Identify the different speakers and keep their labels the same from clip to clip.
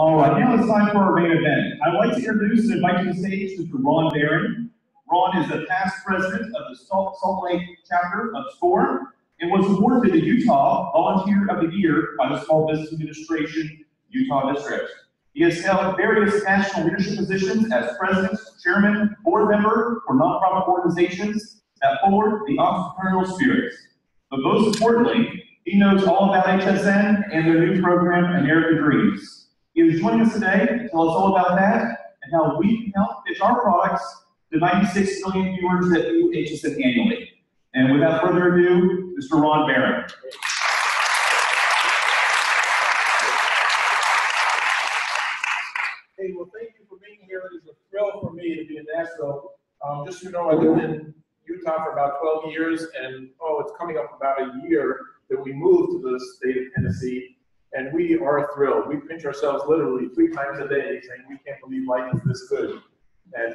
Speaker 1: All right, now it's time for our main event. I'd like to introduce and invite to the stage Mr. Ron Barron. Ron is the past president of the Salt Lake chapter of SCORE and was awarded the Utah Volunteer of the Year by the Small Business Administration, Utah District. He has held various national leadership positions as president, chairman, board member for nonprofit organizations that forward the entrepreneurial spirit. But most importantly, he knows all about HSN and their new program, American Dreams. He is joining us today to tell us all about that and how we can help pitch our products to 96 million viewers that view HSN annually. And without further ado, Mr. Ron Barron.
Speaker 2: Hey, well, thank you for being here. It is a thrill for me to be in Nashville. Just so you know, I lived in Utah for about 12 years, and it's coming up about a year that we moved to the state of Tennessee, and we are thrilled. We pinch ourselves literally 3 times a day saying we can't believe life is this good. And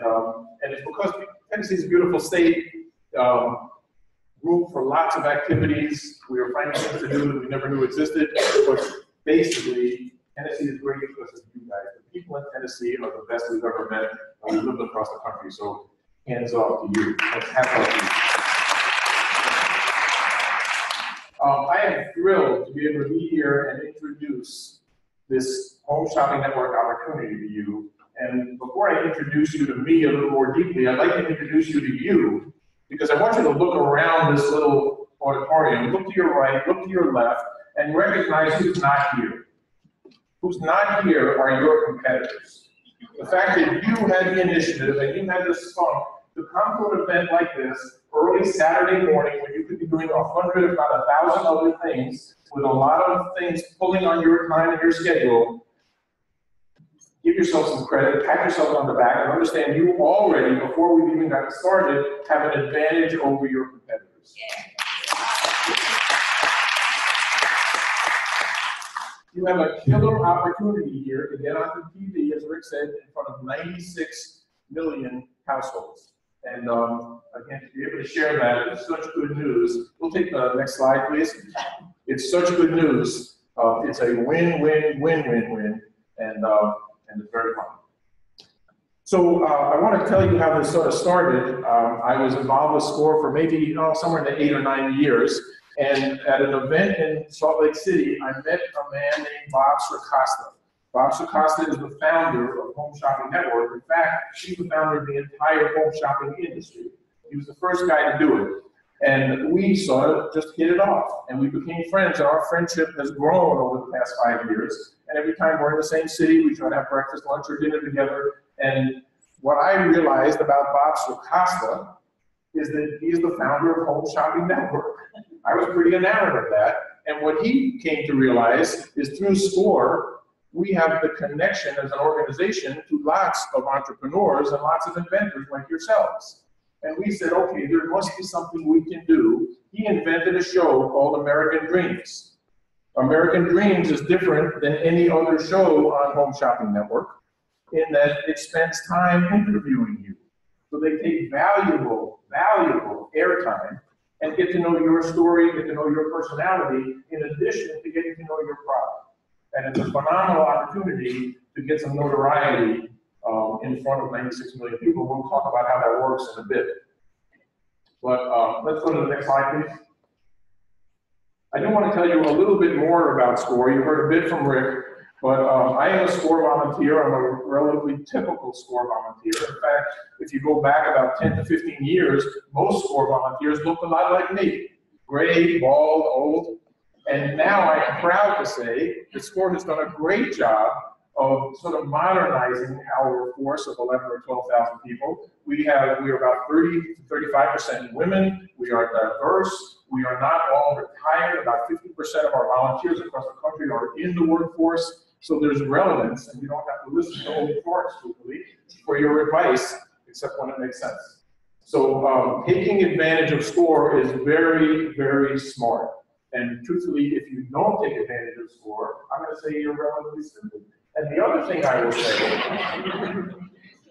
Speaker 2: it's because Tennessee is a beautiful state, room for lots of activities. We are finding things to do that we never knew existed, but basically, Tennessee is great because of you guys. The people in Tennessee are the best we've ever met, and we lived across the country, so hands off to you. Let's have off to you. I am thrilled to be able to be here and introduce this home shopping network opportunity to you. And before I introduce you to me a little more deeply, I'd like to introduce you to you, because I want you to look around this little auditorium, look to your right, look to your left, and recognize who's not here. Who's not here are your competitors. The fact that you had the initiative and you had the spunk to come to an event like this early Saturday morning when you could be doing 100, if not 1,000 other things, with a lot of things pulling on your time and your schedule, give yourself some credit, pat yourself on the back, and understand you already, before we've even gotten started, have an advantage over your competitors. Yeah. You have a killer opportunity here to get onto TV, as Rick said, in front of 96 million households. And again, to be able to share that is such good news. We'll take the next slide, please. It's such good news. It's a win-win-win-win-win, and it's very fun. So I want to tell you how this sort of started. I was involved with SCORE for maybe somewhere in the 8 or 9 years. And at an event in Salt Lake City, I met a man named Bob Srikasta. Bob Srikasta is the founder of Home Shopping Network. In fact, he's the founder of the entire home shopping industry. He was the first guy to do it. And we sort of just hit it off. And we became friends, and our friendship has grown over the past 5 years. And every time we're in the same city, we try to have breakfast, lunch, or dinner together. And what I realized about Bob Srikasta is that he's the founder of Home Shopping Network. I was pretty enamored of that. And what he came to realize is through SCORE, we have the connection as an organization to lots of entrepreneurs and lots of inventors like yourselves. And we said, okay, there must be something we can do. He invented a show called American Dreams. American Dreams is different than any other show on Home Shopping Network in that it spends time interviewing you. So they take valuable airtime and get to know your story, get to know your personality, in addition to getting to know your product. And it's a phenomenal opportunity to get some notoriety in front of 96 million people. We'll talk about how that works in a bit. But let's go to the next slide, please. I do want to tell you a little bit more about SCORE. You heard a bit from Rick. But I am a SCORE volunteer. I'm a relatively typical SCORE volunteer. In fact, if you go back about 10 to 15 years, most SCORE volunteers looked a lot like me. Gray, bald, old. And now I am proud to say that SCORE has done a great job of sort of modernizing our force of 11 or 12,000 people. We are about 30 to 35% women. We are diverse. We are not all retired. About 50% of our volunteers across the country are in the workforce. So there's relevance, and you don't have to listen to old forks for your advice, except when it makes sense. So taking advantage of SCORE is very, very smart. And truthfully, if you don't take advantage of SCORE, I'm going to say you're relatively stupid. And the other thing I will say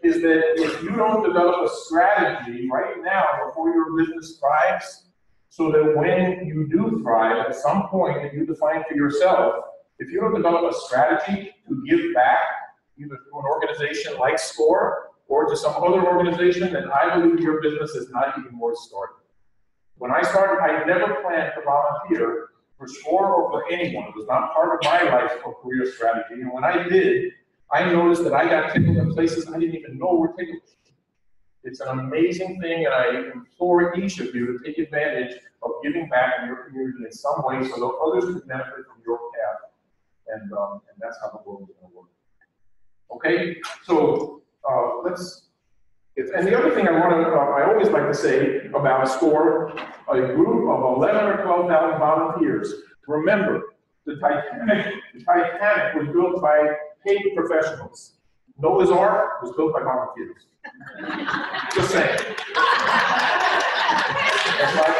Speaker 2: is that if you don't develop a strategy right now before your business thrives, so that when you do thrive, at some point, and you define for yourself, If you don't develop a strategy to give back, either to an organization like SCORE or to some other organization, then I believe your business is not even worth starting. When I started, I never planned to volunteer for SCORE or for anyone. It was not part of my life or career strategy. And when I did, I noticed that I got tickled in places I didn't even know were tickled. It's an amazing thing, and I implore each of you to take advantage of giving back in your community in some way so that others can benefit from your path. And that's how the world is going to work. Okay, so and the other thing I always like to say about SCORE, a group of 11 or 12,000 volunteers. Remember, the Titanic was built by paid professionals. Noah's Ark was built by volunteers. Just saying. That's right.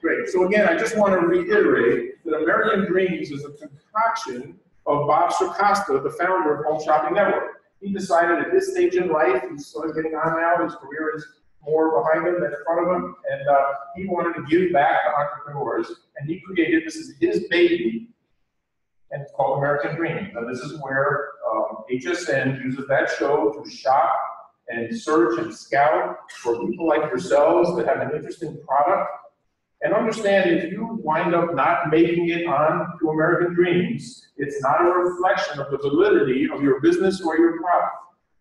Speaker 2: Great. So again, I just want to reiterate that American Dreams is a concoction of Bob Circosta, the founder of Home Shopping Network. He decided at this stage in life, he's sort of getting on now, his career is more behind him than in front of him, and he wanted to give back to entrepreneurs, and he created, this is his baby, and it's called American Dreams. And this is where HSN uses that show to shop and search and scout for people like yourselves that have an interesting product. And understand, if you wind up not making it on to American Dreams, it's not a reflection of the validity of your business or your product.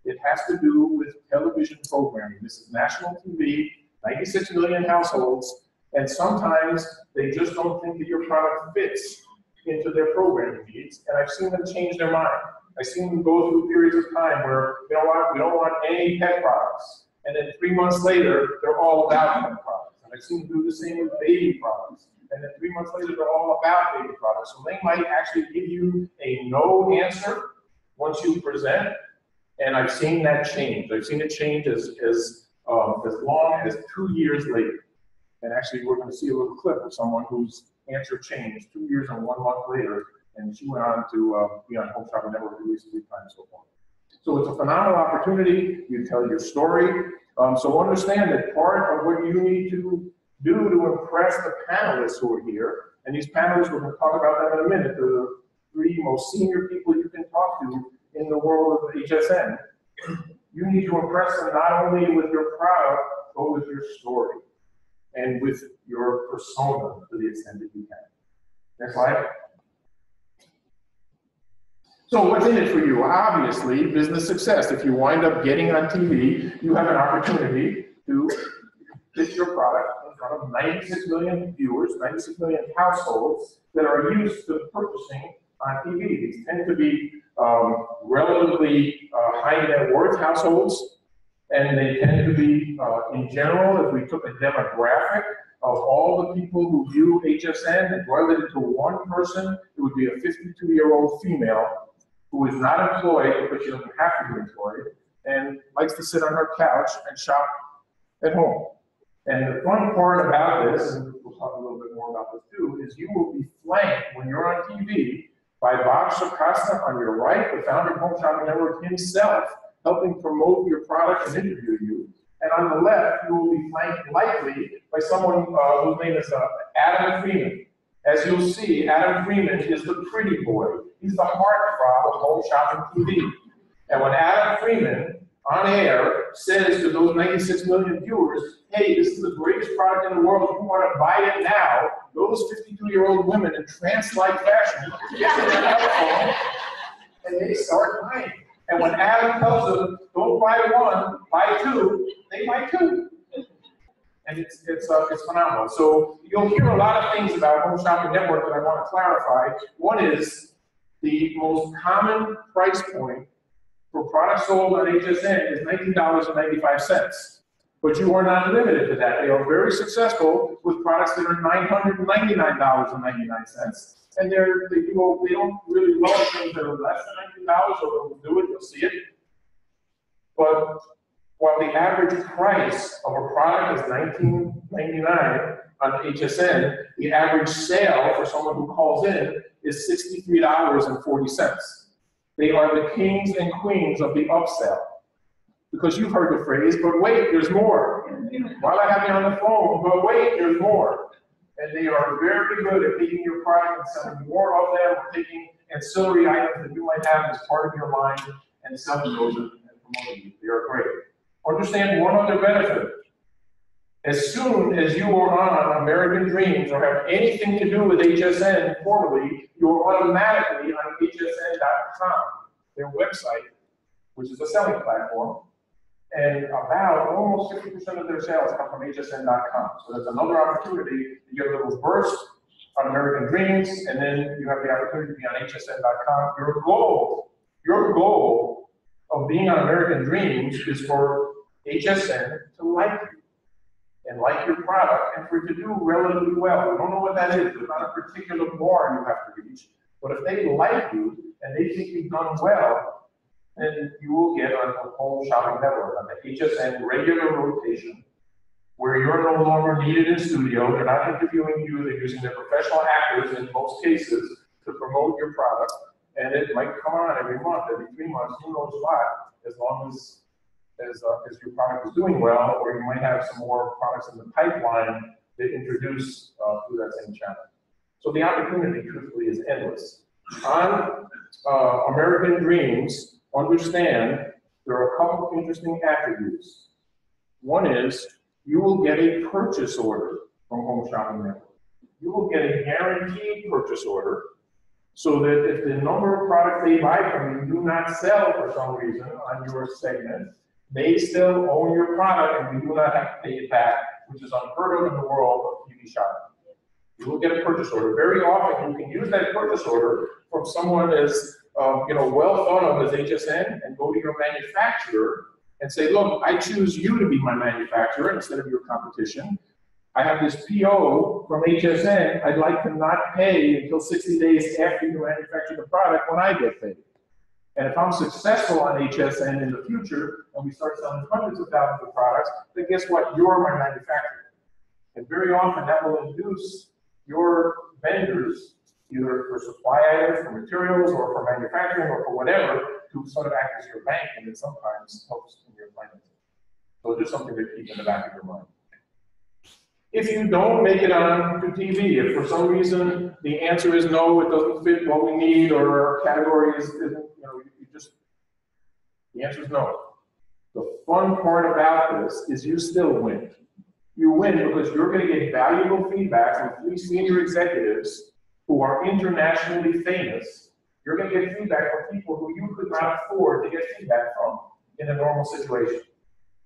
Speaker 2: It has to do with television programming. This is national TV, 96 million households, and sometimes they just don't think that your product fits into their programming needs, and I've seen them change their mind. I've seen them go through periods of time where, you know what, we don't want any pet products, and then 3 months later, they're all about pet products. And I've seen them do the same with baby products. And then 3 months later, they're all about baby products. So they might actually give you a no answer once you present. And I've seen that change. I've seen it change as long as 2 years later. And actually, we're going to see a little clip of someone whose answer changed 2 years and 1 month later. And she went on to be on Home Shopping Network at least 3 times so far. So it's a phenomenal opportunity. You tell your story. So understand that part of what you need to do to impress the panelists who are here, and these panelists, we're going to talk about them in a minute, they're the 3 most senior people you can talk to in the world of HSN. You need to impress them not only with your product, but with your story and with your persona to the extent that you can. Next slide. So what's in it for you? Obviously, business success. If you wind up getting on TV, you have an opportunity to pitch your product in front of 96 million viewers, 96 million households that are used to purchasing on TV. These tend to be relatively high net worth households, and they tend to be, in general, if we took a demographic of all the people who view HSN and boiled it into one person, it would be a 52-year-old female who is not employed because she doesn't have to be employed and likes to sit on her couch and shop at home. And the fun part about this, and we'll talk a little bit more about this too, is you will be flanked when you're on TV by Bob Circosta on your right, the founder of Home Shopping Network himself, helping promote your product and interview you. And on the left, you will be flanked likely by someone whose name is Adam Freeman. As you'll see, Adam Freeman is the pretty boy. He's the heartthrob of Home Shopping TV. And when Adam Freeman, on air, says to those 96 million viewers, hey, this is the greatest product in the world, you want to buy it now, those 52-year-old women in trance-like fashion get to their telephone and they start buying. And when Adam tells them, don't buy one, buy 2, they buy 2. And it's phenomenal. So you'll hear a lot of things about Home Shopping Network that I want to clarify. One is the most common price point for products sold on HSN is $19.95. But you are not limited to that. They are very successful with products that are $999.99. And they don't really love things that are less than $19, or they'll do it, you'll see it. But while the average price of a product is $19.99 on HSN, the average sale for someone who calls in is $63.40. They are the kings and queens of the upsell. Because you've heard the phrase, but wait, there's more. While I have you on the phone, but wait, there's more. and they are very good at taking your product and selling more of them, or taking ancillary items that you might have as part of your line and selling those and promoting them. They are great. Understand one other benefit. As soon as you are on American Dreams or have anything to do with HSN formally, you are automatically on hsn.com, their website, which is a selling platform, and about almost 50% of their sales come from hsn.com. So that's another opportunity to get a little burst on American Dreams, and then you have the opportunity to be on hsn.com. Your goal of being on American Dreams is for HSN to like you and like your product and for it to do relatively well. I don't know what that is. There's not a particular bar you have to reach, but if they like you and they think you've done well, then you will get on the Home Shopping Network, on the HSN regular rotation, where you're no longer needed in studio. They're not interviewing you. They're using their professional actors in most cases to promote your product. And it might come on every month, every 3 months, who knows what, as long as your product is doing well, or you might have some more products in the pipeline that introduce through that same channel. So the opportunity, truthfully, is endless. On American Dreams, understand there are a couple of interesting attributes. One is you will get a purchase order from Home Shopping Network. You will get a guaranteed purchase order, so that if the number of products they buy from you do not sell for some reason on your segment, they still own your product and you do not have to pay it back, which is unheard of in the world of TV shopping. You will get a purchase order. Very often you can use that purchase order from someone as well thought of as HSN, and go to your manufacturer and say, look, I choose you to be my manufacturer instead of your competition. I have this PO from HSN. I'd like to not pay until 60 days after you manufacture the product when I get paid. And if I'm successful on HSN in the future, and we start selling hundreds of thousands of products, then guess what? You're my manufacturer. And very often that will induce your vendors, either for supply items, for materials, or for manufacturing, or for whatever, to sort of act as your bank, and it sometimes helps in your finances. So just something to keep in the back of your mind. If you don't make it on to TV, if for some reason the answer is no, it doesn't fit what we need, or our category isn't, the answer is no. The fun part about this is you still win. You win because you're going to get valuable feedback from 3 senior executives who are internationally famous. You're going to get feedback from people who you could not afford to get feedback from in a normal situation.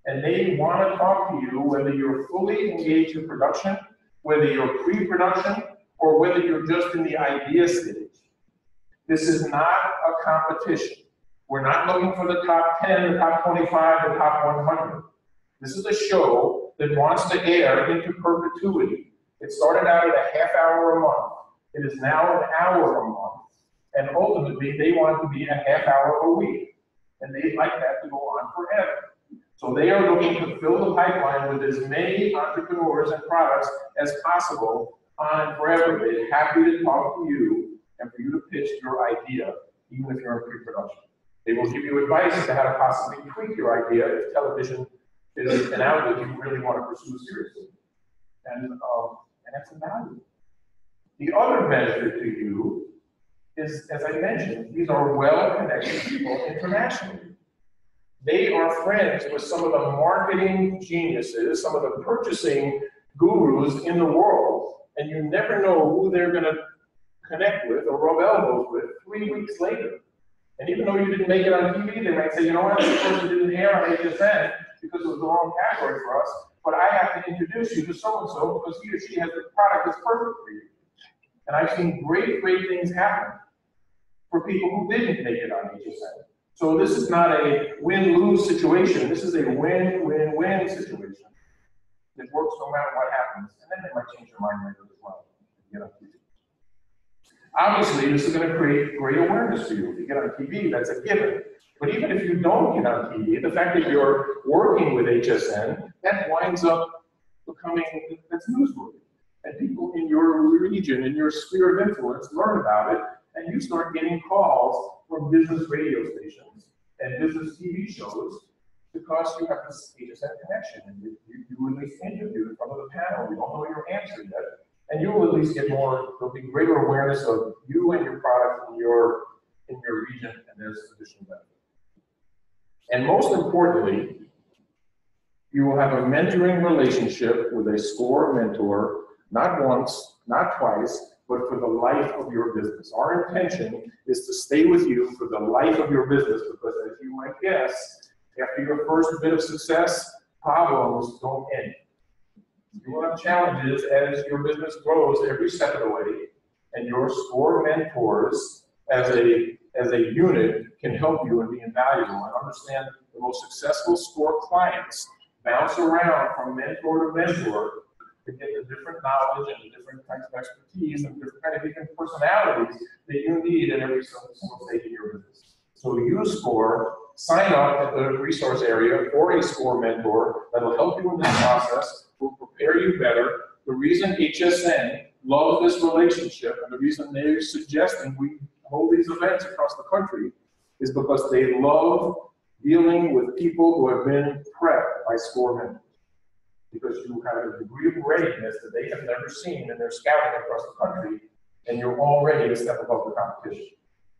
Speaker 2: And they want to talk to you whether you're fully engaged in production, whether you're pre-production, or whether you're just in the idea stage. This is not a competition. We're not looking for the top 10, the top 25, the top 100. This is a show that wants to air into perpetuity. It started out at a half hour a month. It is now an hour a month. And ultimately, they want to be a half hour a week. And they'd like that to go on forever. So they are looking to fill the pipeline with as many entrepreneurs and products as possible on forever. They're happy to talk to you and for you to pitch your idea, even if you're in pre-production. They will give you advice as to how to possibly tweak your idea if television is an outlet you really want to pursue seriously. And that's a value. The other benefit to you is, as I mentioned, these are well-connected people internationally. They are friends with some of the marketing geniuses, some of the purchasing gurus in the world, and you never know who they're going to connect with or rub elbows with 3 weeks later. And even though you didn't make it on TV, they might say, you know what, this person didn't air on HSN because it was the wrong category for us, but I have to introduce you to so-and-so because he or she has the product that's perfect for you. And I've seen great, great things happen for people who didn't make it on HSN. So this is not a win-lose situation. This is a win-win-win situation that works no matter what happens. And then they might change their mind later as well. Obviously, this is going to create great awareness for you. If you get on TV, that's a given. But even if you don't get on TV, the fact that you're working with HSN, that winds up becoming, that's newsworthy. And people in your region, in your sphere of influence, learn about it, and you start getting calls from business radio stations and business TV shows because you have this HSN connection. And you were this interview in front of the panel. We don't know your answer yet. And you will at least get more, there'll be greater awareness of you and your product in your region, and there's additional benefit. And most importantly, you will have a mentoring relationship with a SCORE mentor, not once, not twice, but for the life of your business. Our intention is to stay with you for the life of your business, because as you might guess, after your first bit of success, problems don't end. You will have challenges as your business grows every step of the way, and your SCORE mentors as a unit can help you and be invaluable. And understand the most successful SCORE clients bounce around from mentor to mentor to get the different knowledge and the different kinds of expertise and different kind of different personalities that you need in every single stage of your business. So use SCORE, sign up at the resource area for a SCORE mentor that will help you in this process, will prepare you better. The reason HSN loves this relationship and the reason they're suggesting we hold these events across the country is because they love dealing with people who have been prepped by SCORE mentors. Because you have a degree of readiness that they have never seen in their scouting across the country, and you're already a step above the competition.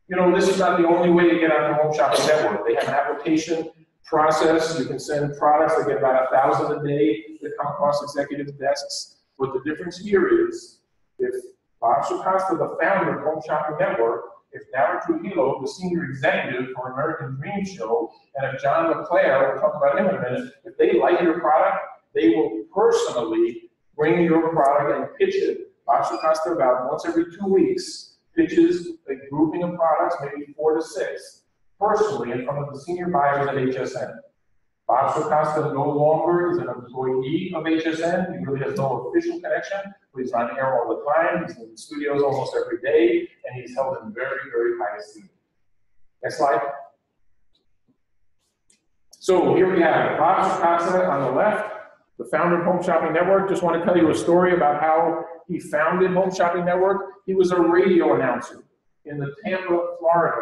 Speaker 2: You know, this is not the only way to get on the Home Shopping Network. They have an application process. You can send products. They get about 1,000 a day that come across executive desks. But the difference here is, if Bob Shakasta, the founder of Home Shopping Network, if Dara Trujillo, the senior executive for American Dream Show, and if John LeClaire, we'll talk about him in a minute, if they like your product, they will personally bring your product and pitch it. Bob Shakasta, about once every 2 weeks, pitches a grouping of products, maybe 4 to 6, personally in front of the senior buyers at HSN. Bob Shakasta no longer is an employee of HSN. He really has no official connection, but he's on air all the time. He's in the studios almost every day, and he's held in very, very high esteem. Next slide. So here we have Bob Shakasta on the left, the founder of Home Shopping Network. Just want to tell you a story about how he founded Home Shopping Network. He was a radio announcer in the Tampa, Florida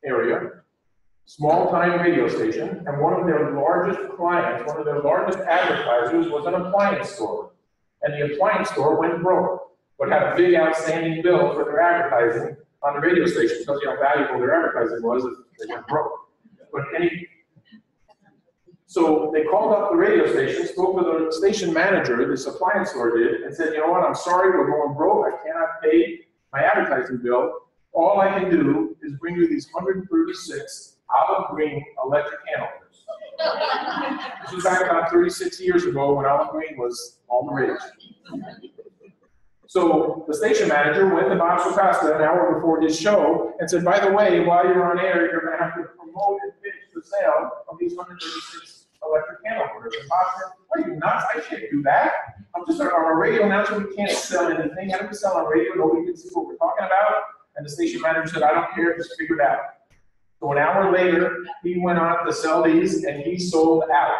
Speaker 2: area, small-time radio station, and one of their largest clients, one of their largest advertisers was an appliance store. And the appliance store went broke, but had a big outstanding bill for their advertising on the radio station. Tells you how valuable their advertising was if they went broke. But so they called up the radio station, spoke with the station manager, this appliance store did, and said, you know what, I'm sorry, we're going broke. I cannot pay my advertising bill. All I can do is bring you these 136 olive green electric can openers. This was back about 36 years ago when olive green was all the rage. So the station manager went to Bob Shakasta an hour before his show and said, by the way, while you're on air, you're going to have to promote and pitch the sale of these 136 electric can openers. And Bob said, are you nuts? I can't do that. I'm a radio announcer. We can't sell anything. How do we sell on radio? Nobody can see what we're talking about. And the station manager said, I don't care. Just figure it out. So an hour later, he went on to sell these, and he sold out.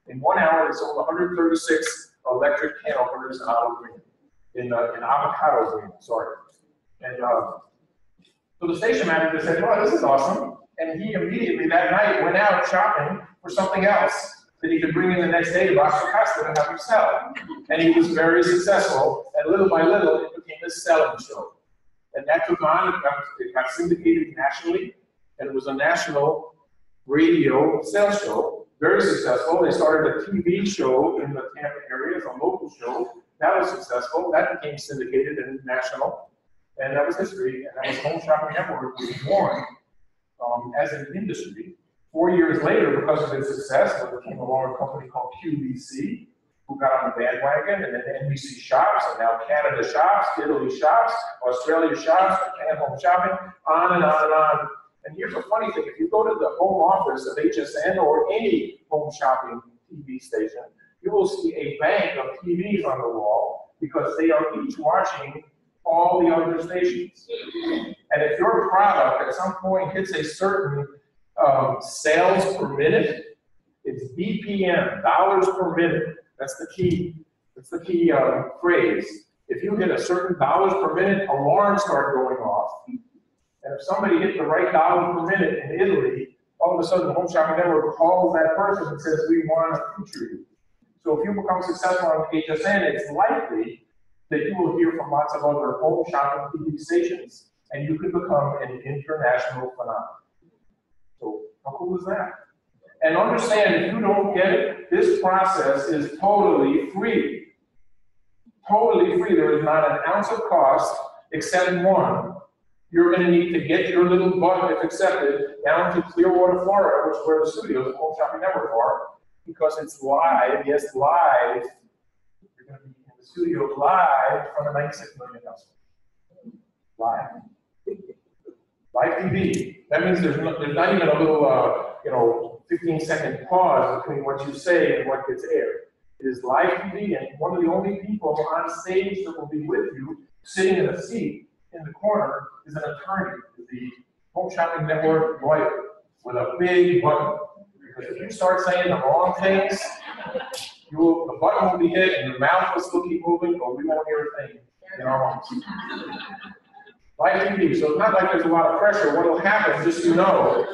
Speaker 2: In 1 hour, he sold 136 electric can openers in olive green, in avocado green, sorry. And so the station manager said, well, this is awesome. And he immediately that night went out shopping for something else that he could bring in the next day to Bob Shakasta and have him sell. And he was very successful, and little by little, it became a selling show. And that took on, it got syndicated nationally, and it was a national radio sales show, very successful. They started a TV show in the Tampa area, a local show. That was successful. That became syndicated and national. And that was history. And that was Home Shopping Network was born as an industry. 4 years later, because of its success, there came along a company called QVC, who got on the bandwagon, and then NBC Shops, and now Canada Shops, Italy Shops, Australia Shops, and Home Shopping, on and on and on. And here's a funny thing, if you go to the home office of HSN or any home shopping TV station, you will see a bank of TVs on the wall because they are each watching all the other stations. And if your product at some point hits a certain sales per minute, it's BPM, dollars per minute. That's the key. That's the key phrase. If you hit a certain dollars per minute, alarms start going off. And if somebody hit the right dollar per minute in Italy, all of a sudden the Home Shopping Network calls that person and says, we want to feature you. So if you become successful on HSN, it's likely that you will hear from lots of other home shopping TV stations, and you can become an international phenomenon. So how cool is that? And understand, if you don't get it, this process is totally free. Totally free. There is not an ounce of cost except one. You're going to need to get your little butt, if accepted, down to Clearwater, Florida, which is where the studios of Home Shopping Network are, because it's live. Yes, live. You're going to be in the studio live in front of 96 million households. Live. Live TV. That means there's not even a little, 15-second pause between what you say and what gets aired. It is live TV, and one of the only people on stage that will be with you, sitting in a seat in the corner, is an attorney, the Home Shopping Network lawyer, with a big button. Because if you start saying the wrong things, the button will be hit, and your mouth will still keep moving, but we won't hear a thing in our homes. Live TV, so it's not like there's a lot of pressure. What will happen, just so you know,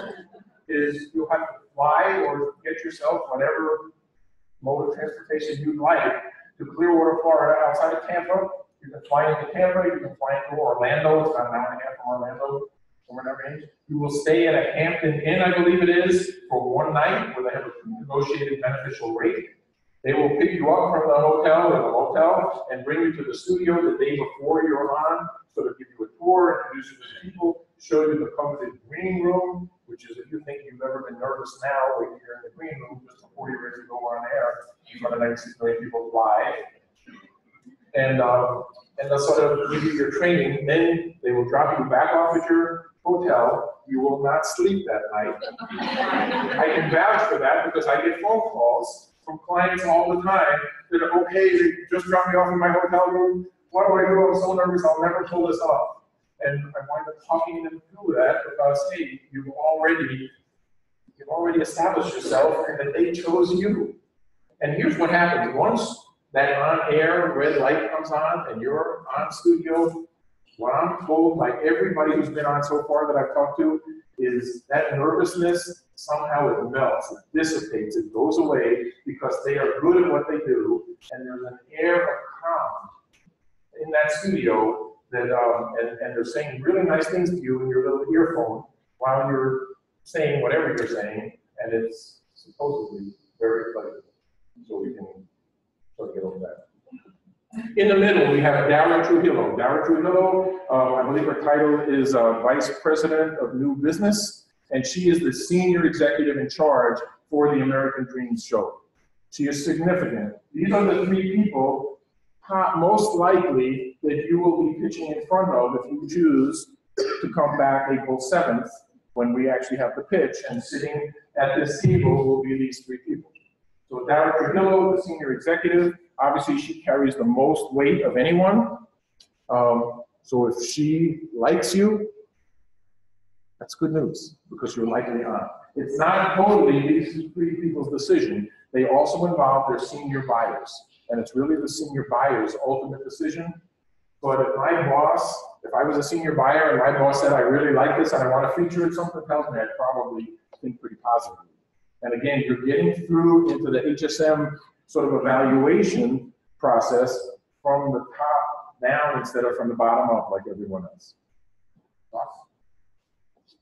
Speaker 2: is you'll have to fly or get yourself whatever mode of transportation you'd like to Clearwater, Florida, outside of Tampa. You can fly into Tampa, you can fly into Orlando, it's about an hour and a half from Orlando, somewhere in that range. You will stay at a Hampton Inn, I believe it is, for one night, where they have a negotiated beneficial rate. They will pick you up from the hotel or the motel and bring you to the studio the day before you're on, sort of give you a tour, introduce you to the people, show you the coveted green room, which is, if you think you've ever been nervous now, wait till you're in the green room just before you're ready to go on air in front of 96 million people live. And they'll sort of give you your training. Then they will drop you back off at your hotel. You will not sleep that night. I can vouch for that because I get phone calls from clients all the time that are, okay, they just dropped me off in my hotel room. What do I do? I'm so nervous, I'll never pull this off. And I wind up talking them through that because, hey, you've already established yourself and that they chose you. And here's what happens. Once that on-air red light comes on and you're on studio, what I'm told by everybody who's been on so far that I've talked to is that nervousness, somehow it melts, it dissipates, it goes away because they are good at what they do, and there's an air of calm in that studio that, and they're saying really nice things to you in your little earphone while you're saying whatever you're saying, and it's supposedly very pleasant. So we can sort of get over that. In the middle, we have Dara Trujillo. Dara Trujillo, I believe her title is Vice President of New Business, and she is the Senior Executive in charge for the American Dreams Show. She is significant. These are the three people most likely that you will be pitching in front of if you choose to come back April 7th when we actually have the pitch, and sitting at this table will be these three people. So Dara Trujillo, the Senior Executive, obviously she carries the most weight of anyone. So if she likes you, that's good news because you're likely on. It's not totally these three people's decision. They also involve their senior buyers. And it's really the senior buyer's ultimate decision. But if my boss, if I was a senior buyer and my boss said, I really like this and I want to feature it, something tells me I'd probably think pretty positively. And again, you're getting through into the HSM sort of evaluation process from the top down instead of from the bottom up like everyone else.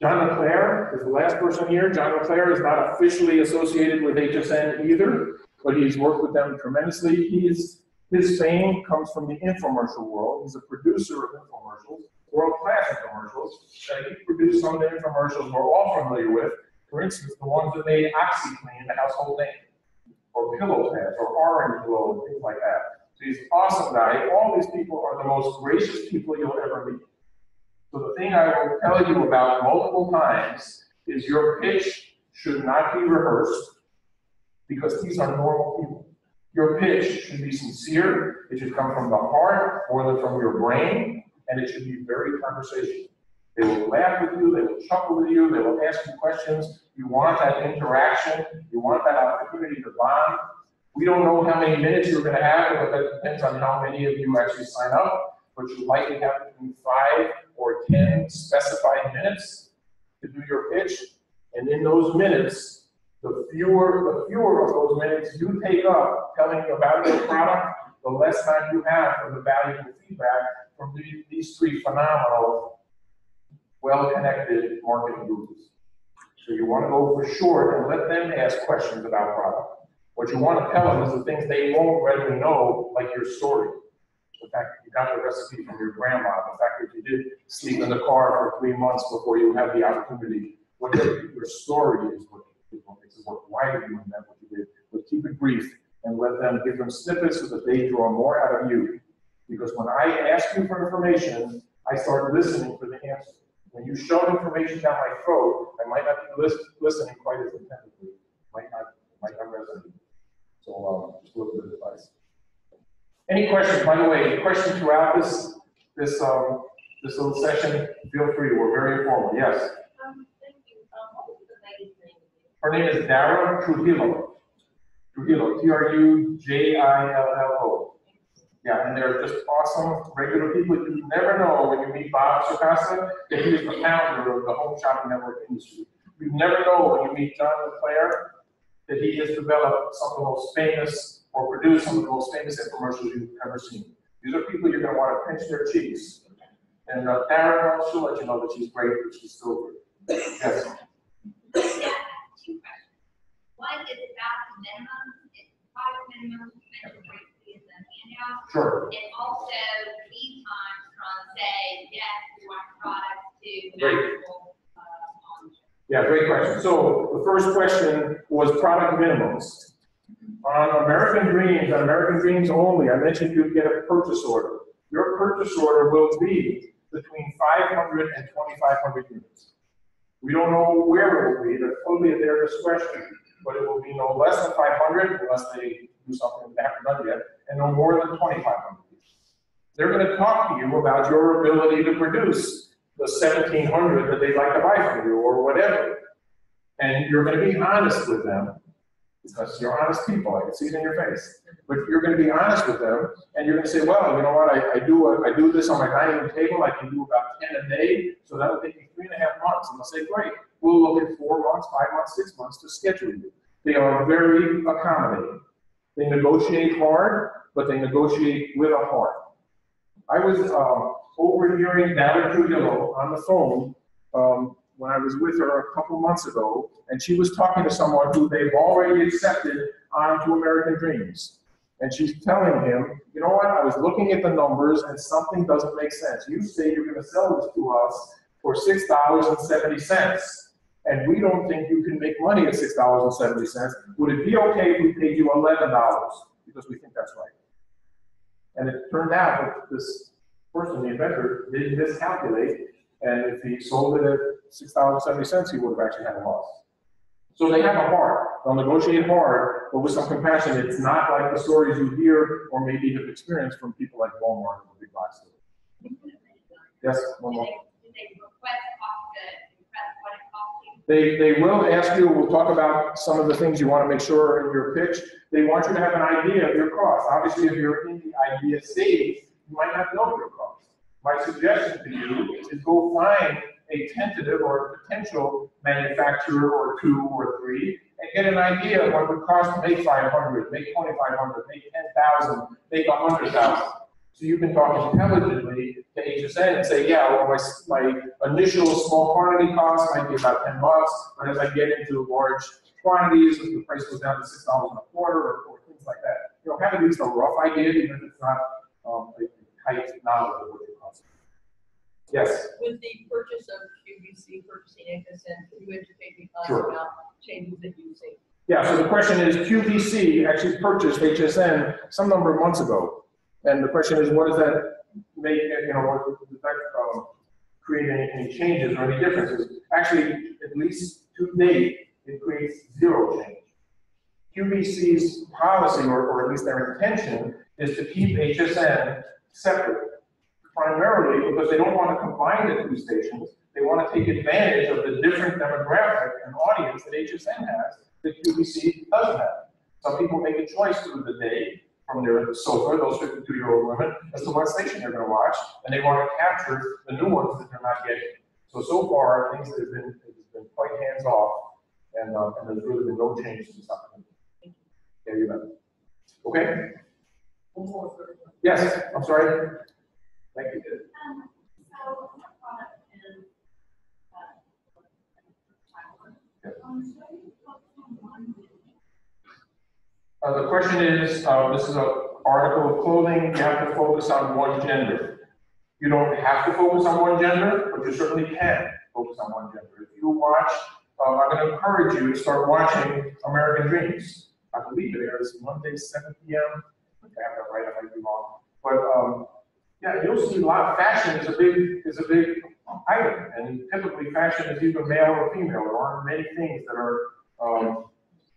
Speaker 2: John LeClaire is the last person here. John LeClaire is not officially associated with HSN either, but he's worked with them tremendously. His fame comes from the infomercial world. He's a producer of infomercials, world-class infomercials. He produced some of the infomercials we're all familiar with. For instance, the ones that made OxyClean the household name, or Pillow Pads, or Orange Glow, and things like that. So he's an awesome guy. All these people are the most gracious people you'll ever meet. So the thing I will tell you about multiple times is your pitch should not be rehearsed because these are normal people. Your pitch should be sincere, it should come from the heart more than from your brain, and it should be very conversational. They will laugh with you, they will chuckle with you, they will ask you questions. You want that interaction, you want that opportunity to bond. We don't know how many minutes you're going to have, but that depends on how many of you actually sign up, but you likely have between 5 or 10 specified minutes to do your pitch, and in those minutes, the fewer of those minutes you take up telling about your product, the less time you have for the valuable feedback from these three phenomenal, well-connected marketing gurus. So you want to go for short and let them ask questions about product. What you want to tell them is the things they won't readily know, like your story. The fact that you got the recipe from your grandma, the fact that you did sleep in the car for 3 months before you had the opportunity. Whatever your story is what makes it work. Why are you doing that, what you did? But keep it brief and let them give them snippets so that they draw more out of you. Because when I ask you for information, I start listening for the answer. When you shove information down my throat, I might not be listening quite as intensively. Might not resonate. So just a little bit of advice. Any questions? By the way, questions throughout this little session? Feel free. We're very informal. Yes.
Speaker 3: Thank you. What was the lady's name?
Speaker 2: Her name is Dara Trujillo. Trujillo. Trujillo. Yeah, and they're just awesome, regular people. You never know when you meet Bob Socasa that he is the founder of the home shopping network industry. You never know when you meet John LeClaire that he has developed some of the most famous or produced some of the most famous infomercials you've ever seen. These are people you're going to want to pinch their cheeks. And Darren, she'll let you know that she's great, but she's still great. Yes.
Speaker 3: Yeah, 2 questions. One is about the minimum, product minimum, mentioned briefly in the handout.
Speaker 2: Sure.
Speaker 3: And also lead times from, say, yes, we want products to
Speaker 2: Great.
Speaker 3: actual launch.
Speaker 2: Yeah, great question. So the first question was product minimums. On American Dreams, on American Dreams only, I mentioned you'd get a purchase order. Your purchase order will be between 500 and 2,500 units. We don't know where it will be, that's totally at their discretion, but it will be no less than 500 unless they do something they haven't done yet, and no more than 2,500. They're going to talk to you about your ability to produce the 1,700 that they'd like to buy from you or whatever. And you're going to be honest with them, because you're honest people, I can see it in your face. But you're going to be honest with them, and you're going to say, well, you know what, I do this on my dining room table, I can do about 10 a day, so that'll take me 3.5 months. And they'll say, great, we'll look at 4 months, 5 months, 6 months to schedule you. They are very accommodating. They negotiate hard, but they negotiate with a heart. I was overhearing Dara Trujillo on the phone when I was with her a couple months ago, and she was talking to someone who they've already accepted onto American Dreams. And she's telling him, you know what, I was looking at the numbers and something doesn't make sense. You say you're gonna sell this to us for $6.70, and we don't think you can make money at $6.70. Would it be okay if we paid you $11? Because we think that's right. And it turned out that this person, the inventor, did miscalculate, and if he sold it at $6.70, he would have actually had a loss. So they have a heart. They'll negotiate hard, but with some compassion. It's not like the stories you hear or maybe have experienced from people like Walmart or big box stores. Yes, one more.
Speaker 3: Do they request what it costs you?
Speaker 2: They will ask you, we'll talk about some of the things you want to make sure in your pitch. They want you to have an idea of your cost. Obviously, if you're in the idea stage, you might not know your cost. My suggestion to you is go find a tentative or a potential manufacturer or 2 or 3 and get an idea of what it would cost to make 500, make 2,500, make 10,000, make 100,000. So you can talk intelligently to HSN and say, yeah, well, my initial small quantity cost might be about $10, but as I get into large quantities, if the price goes down to $6 a quarter or things like that. You know, have at least a rough idea, even if it's not a tight knowledge of what it costs. Yes?
Speaker 4: With the purchase of QVC purchasing HSN, can you educate me
Speaker 2: Sure.
Speaker 4: about changes that you've seen?
Speaker 2: Yeah, so the question is, QVC actually purchased HSN some number of months ago. And the question is, what does that make, you know, does that create any changes or any differences? Actually, at least to date, it creates 0 change. QVC's policy, or at least their intention, is to keep HSN separate. Primarily because they don't want to combine the 2 stations. They want to take advantage of the different demographic and audience that HSN has that QVC doesn't have. Some people make a choice through the day from their sofa, those 52-year-old women, as to what station they're going to watch, and they want to capture the new ones that they're not getting. So far, things have been quite hands-off, and there's really been no change since that. Yeah, you bet. Okay? Yes, I'm sorry. Thank you.
Speaker 3: So, product is,
Speaker 2: The question is, this is an article of clothing, you have to focus on one gender. You don't have to focus on one gender, but you certainly can focus on one gender. If you watch, I'm going to encourage you to start watching American Dreams. I believe it airs Monday, 7 p.m. I have that right, I might be wrong. But yeah, you'll see a lot of fashion is a big item, and typically fashion is either male or female. There aren't many things that are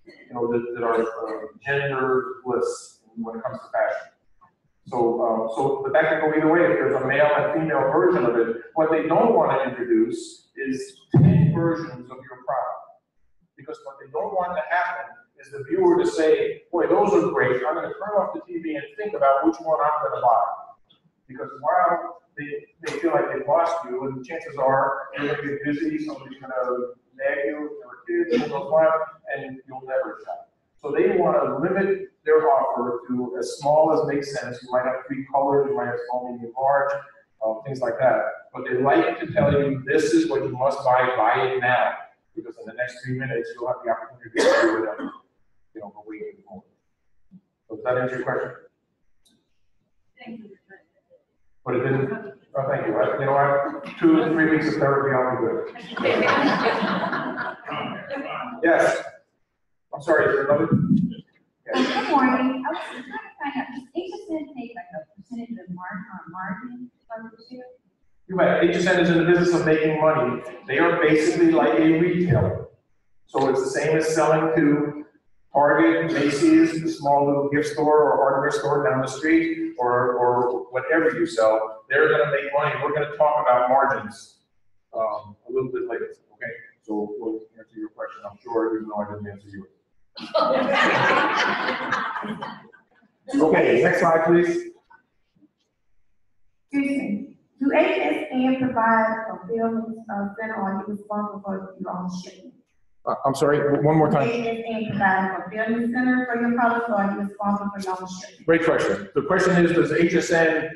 Speaker 2: that are genderless when it comes to fashion. But that can go either way. If there's a male and female version of it, what they don't want to introduce is 10 versions of your product. Because what they don't want to happen is the viewer to say, boy, those are great. I'm going to turn off the TV and think about which one I'm going to buy. Because while they feel like they've lost you, and chances are you're going to get busy, somebody's going to nag you, your kids, and you'll never shop. So they want to limit their offer to as small as makes sense. You might have 3 colors, you might have small, medium, large, things like that. But they like to tell you, this is what you must buy it now. Because in the next 3 minutes, you'll have the opportunity to do whatever, go wait and go. So does that answer your question?
Speaker 3: thank you.
Speaker 2: But it didn't, oh, thank you. You know what, 2 to 3 weeks of therapy, I'll be good. Yes. I'm sorry, is there another? Yes.
Speaker 5: Good morning. I was trying to find out, does HSN take like a percentage of margin from the share?
Speaker 2: You bet. HSN is in the business of making money. They are basically like a retailer. So it's the same as selling to Target, Macy's, a small little gift store or hardware store down the street, or whatever you sell. They're going to make money. We're going to talk about margins a little bit later. Okay? So we'll answer your question, I'm sure, even though I didn't answer yours. Okay, next slide, please.
Speaker 5: Excuse me. Do HSN provide a fulfillment center, or are you responsible for your own shipping?
Speaker 2: I'm sorry, one more time.
Speaker 5: HSN provide a fulfillment center for your products, or are you responsible for your own shipping?
Speaker 2: Great question. The question is, does HSN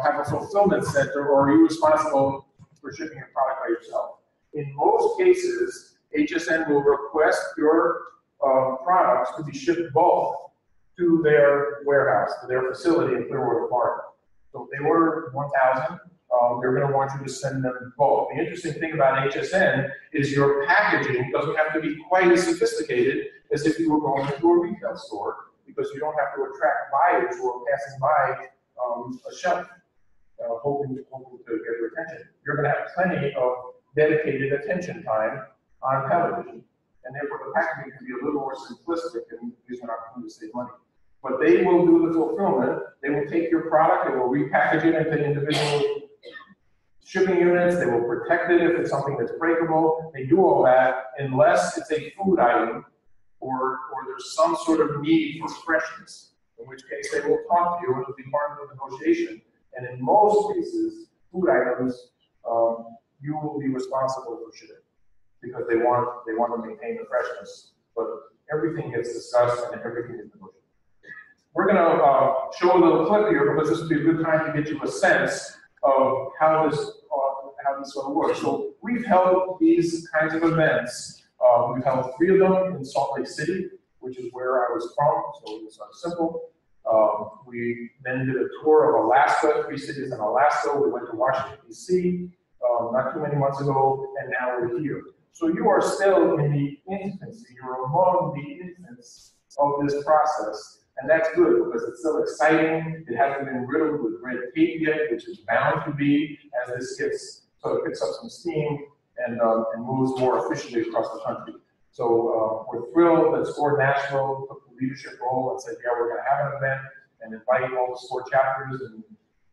Speaker 2: have a fulfillment center, or are you responsible for shipping your product by yourself? In most cases, HSN will request your products to be shipped bulk to their warehouse, to their facility in Clearwater, Florida. So if they order 1,000, they're going to want you to send them bulk. The interesting thing about HSN is your packaging doesn't have to be quite as sophisticated as if you were going to a retail store, because you don't have to attract buyers who are passing by a shelf, hoping to get their attention. You're going to have plenty of dedicated attention time on television. And therefore, the packaging can be a little more simplistic and gives you an opportunity to save money. But they will do the fulfillment. They will take your product, they will repackage it into individual shipping units, they will protect it if it's something that's breakable. They do all that unless it's a food item or there's some sort of need for freshness, in which case they will talk to you and it'll be part of the negotiation. And in most cases, food items, you will be responsible for shipping, because they want to maintain the freshness, but everything gets discussed and everything is negotiated. We're going to show a little clip here, because this would be a good time to get you a sense of how this sort of works. So we've held these kinds of events. We've held 3 of them in Salt Lake City, which is where I was from, so it was simple. We then did a tour of Alaska, 3 cities in Alaska. We went to Washington, D.C. Not too many months ago, and now we're here. So you are still in the infancy, you're among the infants of this process, and that's good because it's still exciting. It hasn't been riddled with red tape yet, which is bound to be as this gets, so it picks up some steam and moves more efficiently across the country. So we're thrilled that SCORE Nashville took the leadership role and said, yeah, we're going to have an event and invite all the SCORE chapters and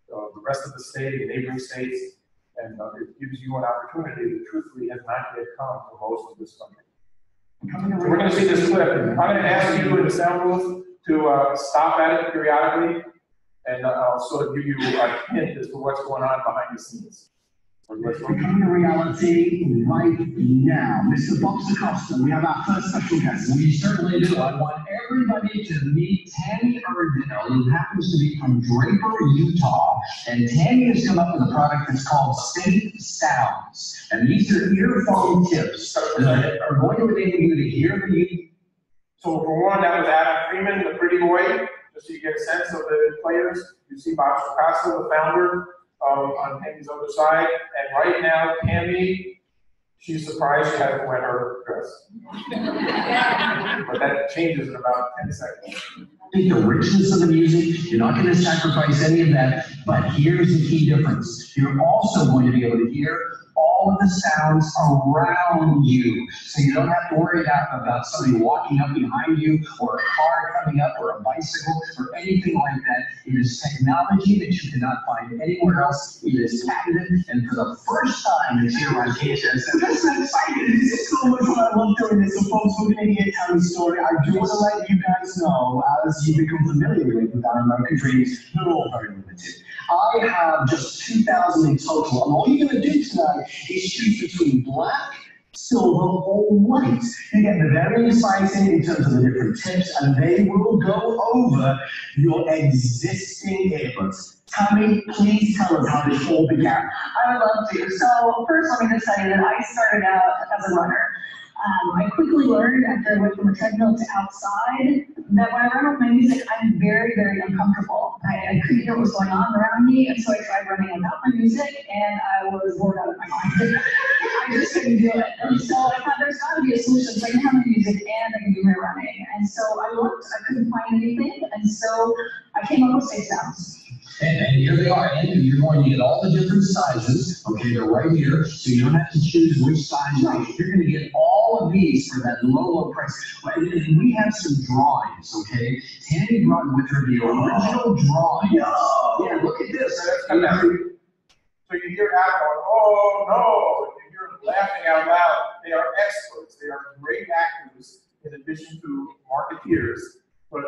Speaker 2: the rest of the state and neighboring states. And it gives you an opportunity that truthfully has not yet come to most of this country. So we're going to see this clip. I'm going to ask you in the sound booth to stop at it periodically, and I'll sort of give you a hint as to what's going on behind the scenes. Let's go.
Speaker 6: Becoming a reality right now. Mr. Bob Acosta, we have our first special guest.
Speaker 7: We certainly do. I want everybody to meet Tammy Erdell, who happens to be from Draper, Utah. And Tammy has come up with a product that's called Safe Sounds. And these are earphone tips that are going to enable you to hear the music.
Speaker 2: So for one, that was Adam Freeman, the pretty boy, just so you get a sense of the players. You see Bob Acosta, the founder, on Tammy's other side. And right now, Tammy, she's surprised she hasn't wet her dress. But that changes in about 10 seconds.
Speaker 7: The richness of the music, you're not going to sacrifice any of that, but here's the key difference. You're also going to be able to hear all of the sounds around you. So you don't have to worry about somebody walking up behind you, or a car coming up, or a bicycle, or anything like that. It is technology that you cannot find anywhere else. It is patented, and for the first time it's here on HSN.
Speaker 6: I'm so excited. This is so much fun. I love doing this. So folks, we're going to hear Tammy's story. I do want to let you guys know, as you become familiar with our American dreams, they're all very limited. I have just 2,000 in total, and all you're going to do tonight is choose between black, silver, or white. You get the very exciting in terms of the different tips, and they will go over your existing earbuds. Tammy, please tell us how this all began.
Speaker 8: I would love to. So first, let me just tell you that I started out as a runner. I quickly learned after I went from a treadmill to outside that when I run with my music, I'm very, very uncomfortable. I couldn't hear what was going on around me, and so I tried running without my music, and I was bored out of my mind. I just couldn't do it. And so I thought there's got to be a solution so I can have my music and I can do my running. And so I looked, I couldn't find anything, and so I came up with Safe Sounds.
Speaker 7: And here they are, and you're going to get all the different sizes. Okay, they're right here, so you don't have to choose which size you want. You're going to get all of these for that low price. And we have some drawings, okay? Tammy brought with her the original drawing. Yeah, look at this.
Speaker 2: So you hear Adam going, oh no, and you hear them laughing out loud. They are experts. They are great actors in addition to marketeers. But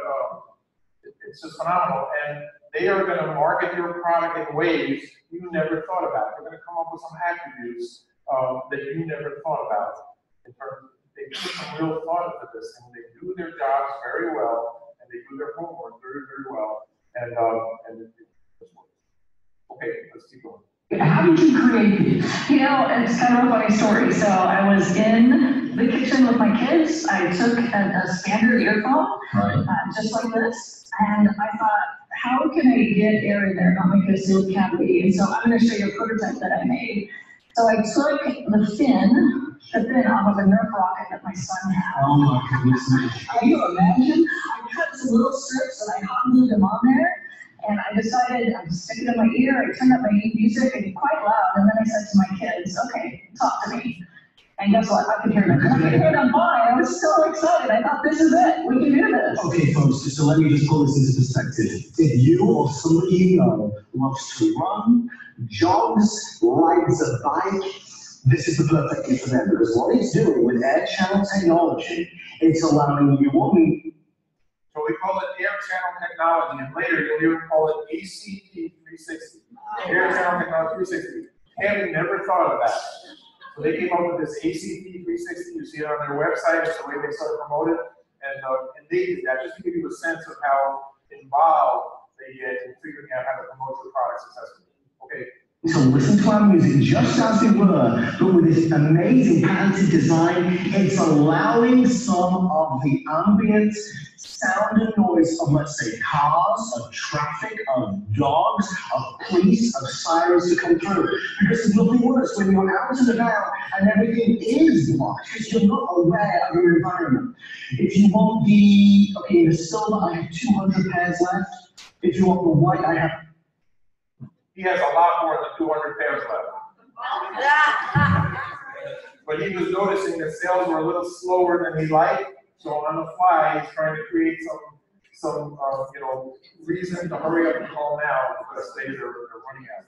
Speaker 2: it's just phenomenal. And they are going to market your product in ways you never thought about. They're going to come up with some attributes that you never thought about. In terms of, they put some real thought into this, and they do their jobs very well, and they do their homework very, very well. And it just works. Okay, let's keep going.
Speaker 8: How did you create these? You know, it's kind of a funny story. So I was in the kitchen with my kids. I took a standard earphone, just like this, and I thought, how can I get air in there, not make a sealed cavity? And so I'm going to show you a prototype that I made. So I took the fin off of a Nerf rocket that my son had.
Speaker 7: Oh my goodness.
Speaker 8: Can you imagine? I cut some little strips and I hot glued them on there. And I decided I'd stick it in my ear. I turned up my music and quite loud. And then I said to my kids, okay, talk to me. And guess what? I could hear them. I could hear them fine. I was so excited. I thought, this is it. We can do this.
Speaker 6: Okay, folks, so let me just pull this into perspective. If you or somebody you know loves to run, jogs, rides a bike, this is the perfect thing for them. Because what it's doing with air channel technology, it's allowing you what we...
Speaker 2: So we call it air channel technology, and later you'll hear call it ACT 360. Air channel technology 360. Tammy never thought of that. So they came up with this ACT 360. You see it on their website. It's the way they sort of promote it. And they did that just to give you a sense of how involved they get in figuring out how to promote your product successfully. Okay.
Speaker 6: To listen to our music just as it were, but with this amazing patented design, it's allowing some of the ambient sound and noise of, let's say, cars, of traffic, of dogs, of police, of sirens to come through. Because there's nothing worse when you're out and about and everything is blocked because you're not aware of your environment. If you want the silver, I have 200 pairs left. If you want the white, I have...
Speaker 2: He has a lot more than 200 pairs left. But he was noticing that sales were a little slower than he liked, so on the fly, he's trying to create some reason to hurry up and call now because they're running out.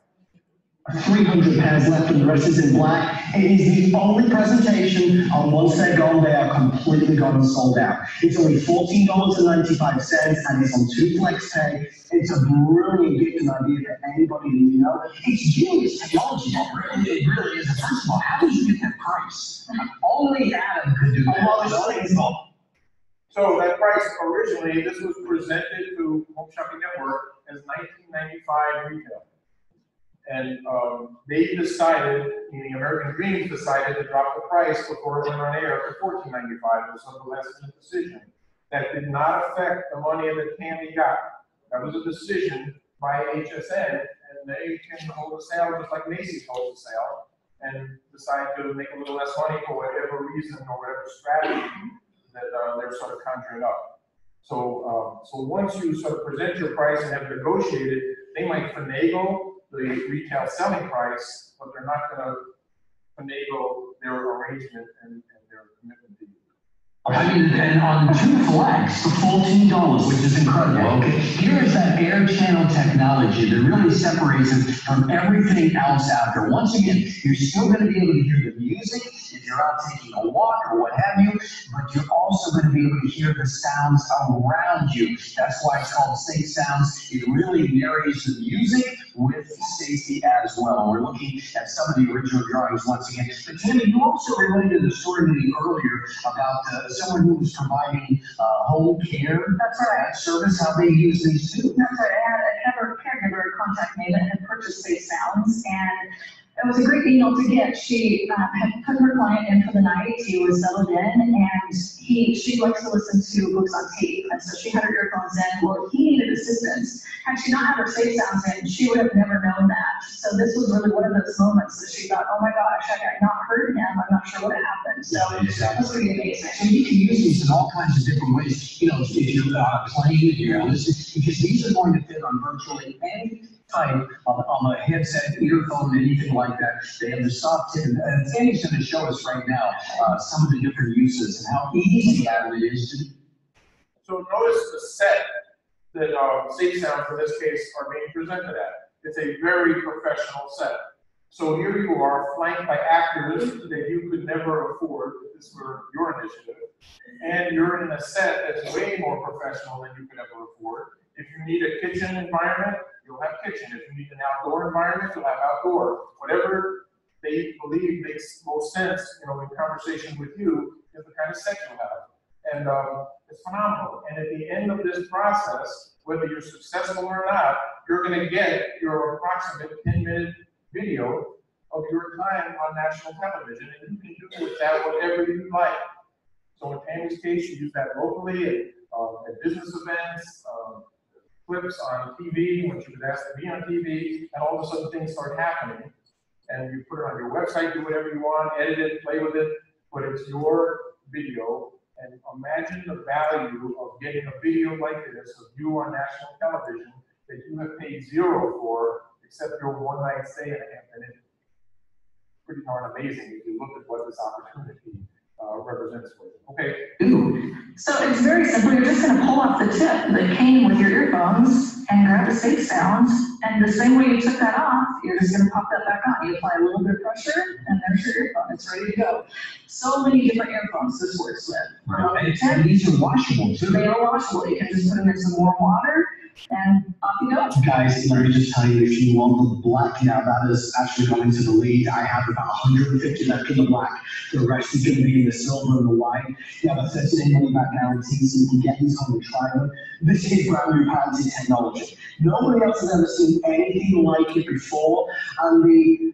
Speaker 6: 300 pairs left and the rest is in black. It is the only presentation, and once they're gone, they are completely gone and sold out. It's only $14.95 and it's on 2 flex pay. It's a brilliant gift and idea for anybody that you know. It's genius technology, it really is. First of all, how did you get that price? Only Adam could do that.
Speaker 2: So that price originally, this was presented to Home Shopping Network as $19.95 retail. And they decided, meaning American Dreams decided to drop the price before it went on air to $14.95. It was a last-minute decision. That did not affect the money that Tammy got. That was a decision by HSN, and they can hold a sale just like Macy's holds a sale, and decide to make a little less money for whatever reason or whatever strategy that they're sort of conjuring up. So, so once you sort of present your price and have negotiated, they might finagle the retail selling price, but they're not going to finagle their arrangement and their commitment to you.
Speaker 7: I mean, and on 2 flex for $14, which is incredible, okay? Here is that air channel technology that really separates it from everything else out there. Once again, you're still going to be able to hear the music if you're out taking a walk or what have you, but you're also going to be able to hear the sounds around you. That's why it's called Safe Sounds. It really marries the music with safety as well. We're looking at some of the original drawings once again. But Tammy, you also related the story to me earlier about someone who was providing home care.
Speaker 8: That's right.
Speaker 7: Service, how they use these too.
Speaker 8: That's right. I had a caregiver contact me that had purchased Safe Sounds, and it was a great deal to get. She had put her client in for the night. He was settled in, and she likes to listen to books on tape, and so she had her earphones in. Well, he needed assistance. Had she not had her Safe Sounds in, she would have never known that. So this was really one of those moments that she thought, oh my gosh, had I not heard him, I'm not sure what happened. So that was pretty amazing.
Speaker 7: So you can use these in all kinds of different ways. You know, if you're on a plane, if you're listening, because these are going to fit on virtually any type of a headset, earphone, anything like that. They have the soft tip, and Tammy's going to show us right now some of the different uses and how easy it is to.
Speaker 2: So notice the set that Safe Sounds in this case are being presented at. It's a very professional set. So here you are, flanked by actors that you could never afford if this were your initiative. And you're in a set that's way more professional than you could ever afford. If you need a kitchen environment, you'll have kitchen. If you need an outdoor environment, you'll have outdoor. Whatever they believe makes most sense, you know, in conversation with you, is the kind of set you'll have. And it's phenomenal. And at the end of this process, whether you're successful or not, you're going to get your approximate 10-minute video of your time on national television, and you can do with that whatever you like. So in Tammy's case, you use that locally at business events, clips on TV when she was asked to be on TV, and all of a sudden things start happening. And you put it on your website, do whatever you want, edit it, play with it, but it's your video. And imagine the value of getting a video like this of you on national television that you have paid $0 for, except your one-night stay in Hampton. It's pretty darn amazing if you look at what this opportunity represents for you. Okay.
Speaker 8: So it's very simple. You're just going to pull off the tip that came with your earphones and grab the Safe Sounds. And the same way you took that off, you're just going to pop that back on. You apply a little bit of pressure, and there's your earphone. It's ready to go. So many different earphones this works with.
Speaker 7: Right. And these are washable too.
Speaker 8: They are washable. You can just put them in some warm water, and off you go.
Speaker 6: Guys, let me just tell you, if you want the black, now that is actually going to the lead. I have about 150 left in the black. The rest is going to be in the silver and the white. You have a 13 money back guarantee, so you can get these home and try them. This is brand new patented technology. Nobody else has ever seen anything like it before, and the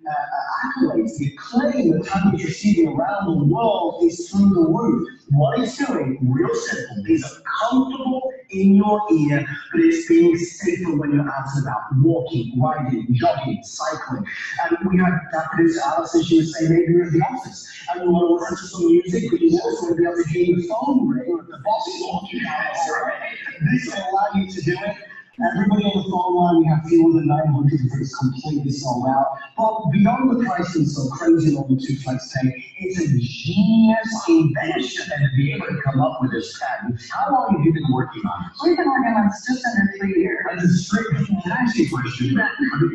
Speaker 6: accolades, the acclaim that Tammy's receiving around the world is through the roof. What it's doing, real simple, these are comfortable in your ear, but it's being safer when you're out and about, walking, riding, jogging, cycling. And we had that producer Alice, and she would say, maybe you're at the office and you want to listen to some music, but you also want to be able to hear your phone ring if the boss is walking down the street. This will allow you to do it. Everybody on the phone line, we have fewer than 900 if it's completely sold out. But beyond the pricing so crazy on the 2 flex pay, it's a genius invention and to be able to come up with this patent. How long have you been working on it?
Speaker 8: We've been working on this just under 3 years.
Speaker 6: Can I ask you a question?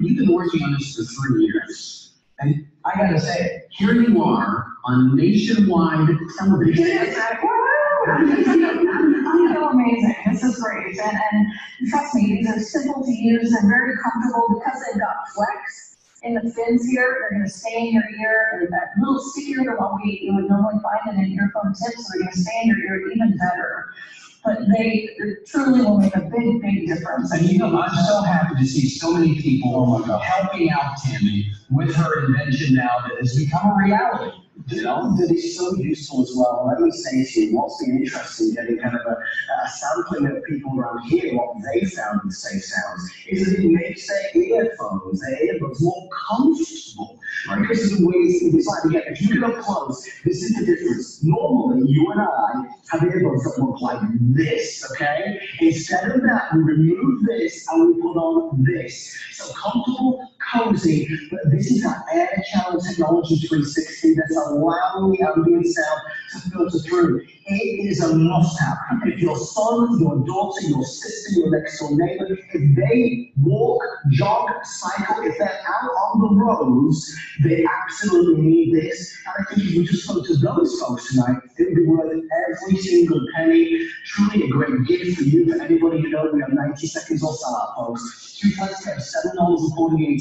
Speaker 6: You've been working on this for 3 years. And I gotta say it, here you are on nationwide television.
Speaker 8: I feel amazing. This is great. And trust me, these are simple to use and very comfortable because they've got flex in the fins here. They're going to stay in your ear. They're that little stickier than what you would normally find in an earphone tip, so they're going to stay in your ear even better. But they truly will make a big, big difference.
Speaker 7: And you know, I'm so happy to see so many people helping out Tammy with her invention now that has become a reality.
Speaker 6: You know, that is so useful as well. Let me say to you, what's been interesting getting kind of a sampling of people around here, what they found with Safe Sounds, is that it makes their earphones, their earbuds more comfortable. Right? Because of the ways it was like, again, if you get up close, this is the difference. Normally, you and I have earbuds that look like this, okay? Instead of that, we remove this and we put on this. So comfortable, cozy, but this is that air channel technology 360 that's allowing the ambient sound to filter through. It is a must-have. If your son, your daughter, your sister, your next door neighbor, if they walk, jog, cycle, if they're out on the roads, they absolutely need this. And I think if we just spoke to those folks tonight, it would be worth every single penny. Truly a great gift for you, for anybody you know. We have 90 seconds or so out, folks. 2 flex have $7.48.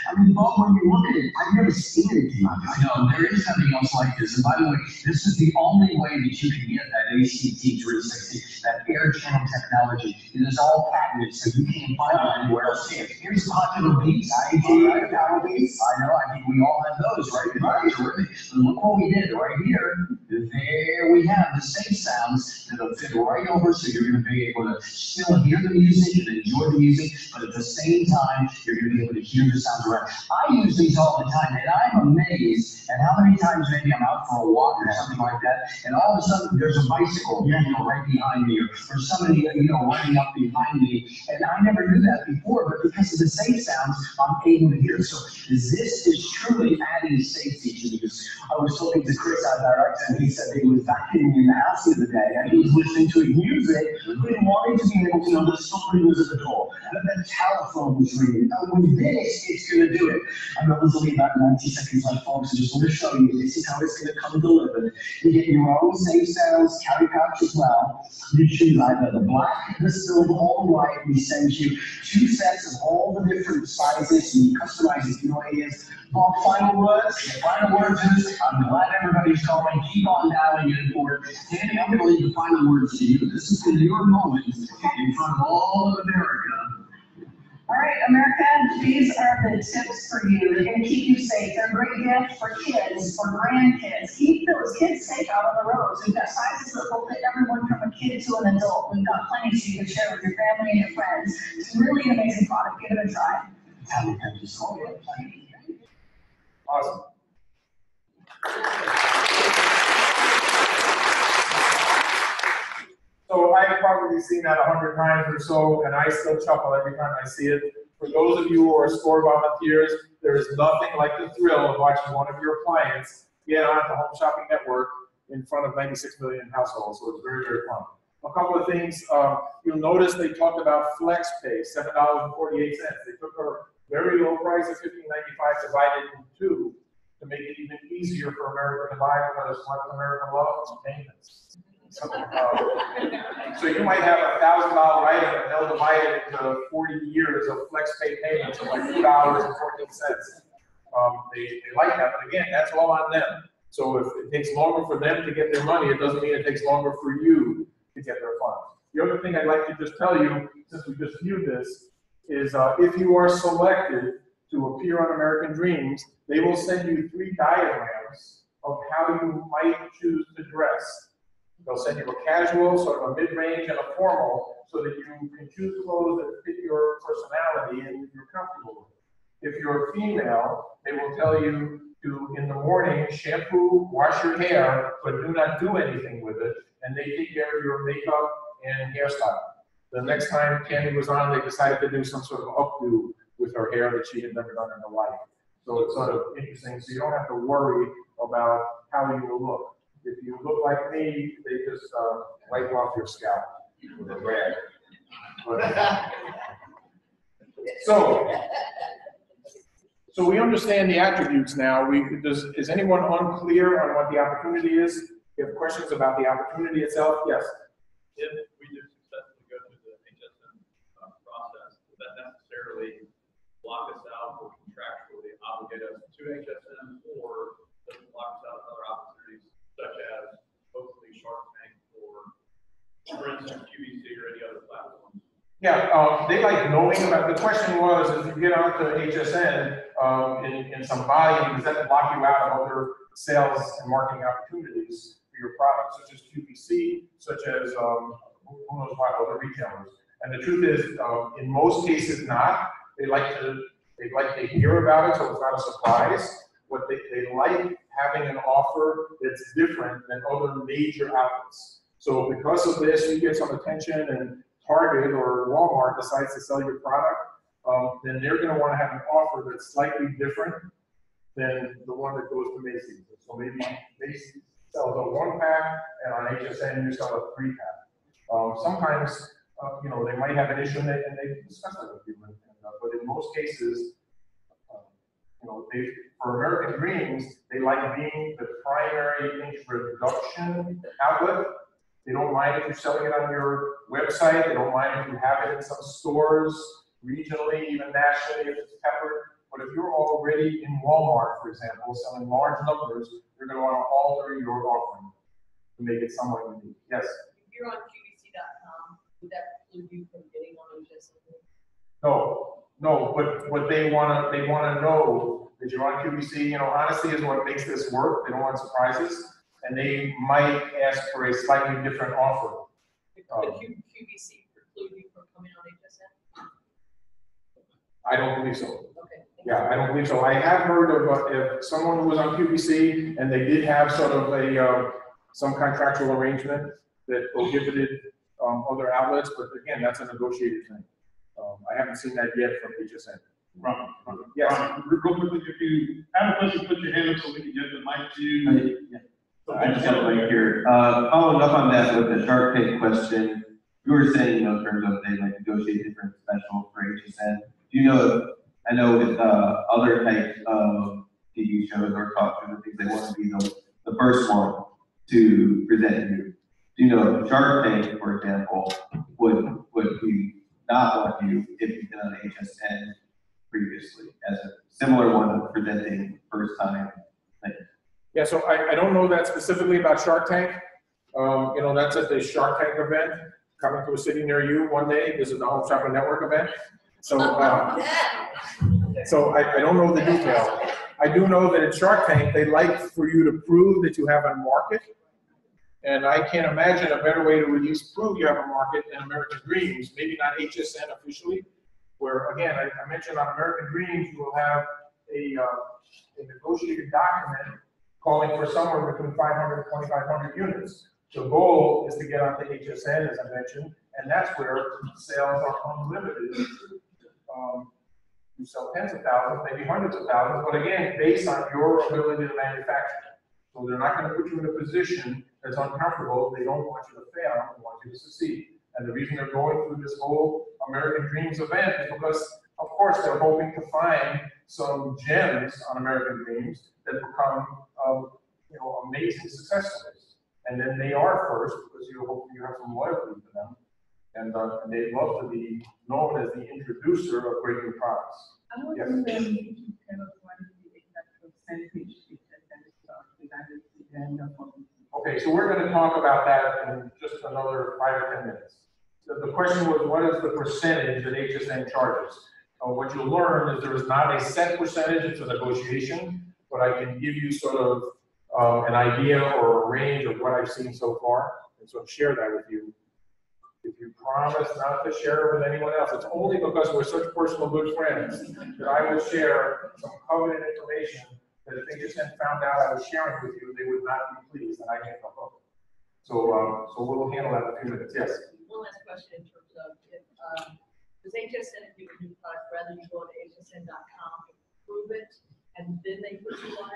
Speaker 6: I mean, Bob, when you look at it, I've never seen anything like this.
Speaker 7: No, there is nothing else like this. And by the way, this is the only way that you can get that ACT 360, that air channel technology. It is all patented, so you can't find it anywhere else. Here's popular beats. I know, I think we all have those, right? But look what we did right here. There we have the Safe Sounds that'll fit right over, so you're going to be able to still hear the music and enjoy the music, but at the same time, you're going to be able to hear the sounds around. I use these all the time, and I'm amazed at how many times maybe I'm out for a walk or something like that, and all of a sudden there's a bicycle, right behind me, or somebody, running up behind me, and I never knew that before, but because of the Safe Sounds, I'm able to hear it. So this is truly adding safety to me, because I was talking to Chris, our director, and he said he was vacuuming in the house the other day, and he was listening to his music, but he wanted to be able to know that somebody was at the door, that the telephone was ringing, and with this, it's going to do it. I know there's only about 90 seconds left, folks, so just want to show you, this is how it's going to come delivered. You get your own Safe Sounds carry pouch as well. You choose either the black, the silver, or the white. We send you 2 sets of all the different sizes, and you customize it to your ears. Bob, final words? The final words is, I'm glad everybody's calling. Keep on dialing in for it. Danny, I'm going to leave the final words to you. This is your moment in front of all of America.
Speaker 8: All right, America, these are the tips for you. They're going to keep you safe. They're a great gift for kids, for grandkids. Keep those kids safe out on the roads. We've got sizes that will fit everyone from a kid to an adult. We've got plenty so you can share with your family and your friends. It's really an amazing product. Give it a try.
Speaker 6: Thank you so much.
Speaker 2: Awesome. So I've probably seen that 100 times or so, and I still chuckle every time I see it. For those of you who are SCORE volunteers, there is nothing like the thrill of watching one of your clients get on the Home Shopping Network in front of 96 million households, so it's very, very fun. A couple of things, you'll notice they talked about flex pay, $7.48. They took our very low price of $15.95, divided it in 2 to make it even easier for America to buy, because what America loves is payments. So you might have a $1,000 item and they'll divide it into 40 years of flex pay payments of like $2.14. They like that, but again, that's all on them. So if it takes longer for them to get their money, it doesn't mean it takes longer for you to get their funds. The other thing I'd like to just tell you, since we just viewed this, is if you are selected to appear on American Dreams, they will send you 3 diagrams of how you might choose to dress. They'll send you a casual, sort of a mid-range, and a formal, so that you can choose clothes that fit your personality and you're comfortable with. If you're a female, they will tell you to, in the morning, shampoo, wash your hair, but do not do anything with it, and they take care of your makeup and hairstyle. the next time Candy was on, they decided to do some sort of updo with her hair that she had never done in her life. So it's sort of interesting. So you don't have to worry about how you will look. If you look like me, they just wipe off your scalp with a rag. So we understand the attributes now. Is anyone unclear on what the opportunity is? If you have questions about the opportunity itself? Yes.
Speaker 9: If we do successfully go through the HSN process, would that necessarily block us out or contractually obligate us to HSN, or does it block us out of other opportunities such as hopefully Shark Tank or, for instance, QVC or any other platforms?
Speaker 2: Yeah, they like knowing about, the question was, if you get onto HSN in some volume, does that block you out of other sales and marketing opportunities for your products, such as QVC, such as who knows what, other retailers? And the truth is, in most cases not. They like to hear about it, so it's not a surprise. What they like having an offer that's different than other major outlets. So because of this, you get some attention, and Target or Walmart decides to sell your product, then they're going to want to have an offer that's slightly different than the one that goes to Macy's. So maybe Macy's sells a 1-pack, and on HSN you sell a 3-pack. Sometimes, you know, they might have an issue, and they discuss it with you. But in most cases, you know, for American Dreams, they like being the primary introduction outlet. They don't mind if you're selling it on your website. They don't mind if you have it in some stores, regionally, even nationally, if it's peppered. But if you're already in Walmart, for example, selling large numbers, you're going to want to alter your offering to make it somewhat unique. Yes?
Speaker 4: If you're on QVC.com, would that preclude you from getting on HSN?
Speaker 2: No, but what they want to know that you're on QVC. You know, honesty is what makes this work. They don't want surprises. And they might ask for a slightly different offer.
Speaker 4: Could QVC preclude you from coming on HSN?
Speaker 2: I don't believe so.
Speaker 4: Okay.
Speaker 2: Yeah, I don't believe so. I have heard of if someone who was on QVC and they did have sort of a some contractual arrangement that prohibited other outlets, but again, that's a negotiated thing. I haven't seen that yet from HSN.
Speaker 1: Ron,
Speaker 2: Yes.
Speaker 1: Ron, real quickly, if you have a question, put your hand up so we can get the mic to you.
Speaker 10: I just got a mic here. Following up on that with the Shark Tank question, you were saying, you know, in terms of they like negotiate different specials for HSN. Do you know, I know with other types of TV shows or talk shows, I think they want to be the first one to present you. Do you know Shark Tank, for example, would we not want you if you've been on HSN previously as a similar one presenting first time thing?
Speaker 2: Yeah, so I don't know that specifically about Shark Tank. You know, that's at the Shark Tank event coming to a city near you one day. This is the Home Shopping Network event. So, so I don't know the detail. I do know that at Shark Tank, they like for you to prove that you have a market. And I can't imagine a better way to at least prove you have a market than American Dreams, maybe not HSN officially, where again, I mentioned on American Dreams, you will have a negotiated document calling for somewhere between 500 and 2,500 units. The goal is to get onto HSN, as I mentioned, and that's where sales are unlimited. You sell tens of thousands, maybe hundreds of thousands, but again, based on your ability to manufacture. So they're not going to put you in a position that's uncomfortable. They don't want you to fail, they want you to succeed. And the reason they're going through this whole American Dreams event is because, of course, they're hoping to find some gems on American Dreams that become, you know, amazing success stories. And then they are first because you hope you have some loyalty to them. And they love to be known as the introducer of great new products.
Speaker 11: I was
Speaker 2: Yes.
Speaker 11: wondering if you kind of want the exact percentage
Speaker 2: Okay, so we're going to talk about that in just another 5 or 10 minutes. So the question was, what is the percentage that HSN charges? What you'll learn is there is not a set percentage, it's a negotiation, but I can give you sort of an idea or a range of what I've seen so far, and so share that with you. If you promise not to share it with anyone else, it's only because we're such personal good friends that I will share some coveted information that if HSN found out I was sharing with you, they would not be pleased, and I can't help it. So we'll handle that in a few minutes. Yes?
Speaker 4: One one last question in terms of if, does HSN give a new product rather than go to hsn.com, approve it, and then they put you on?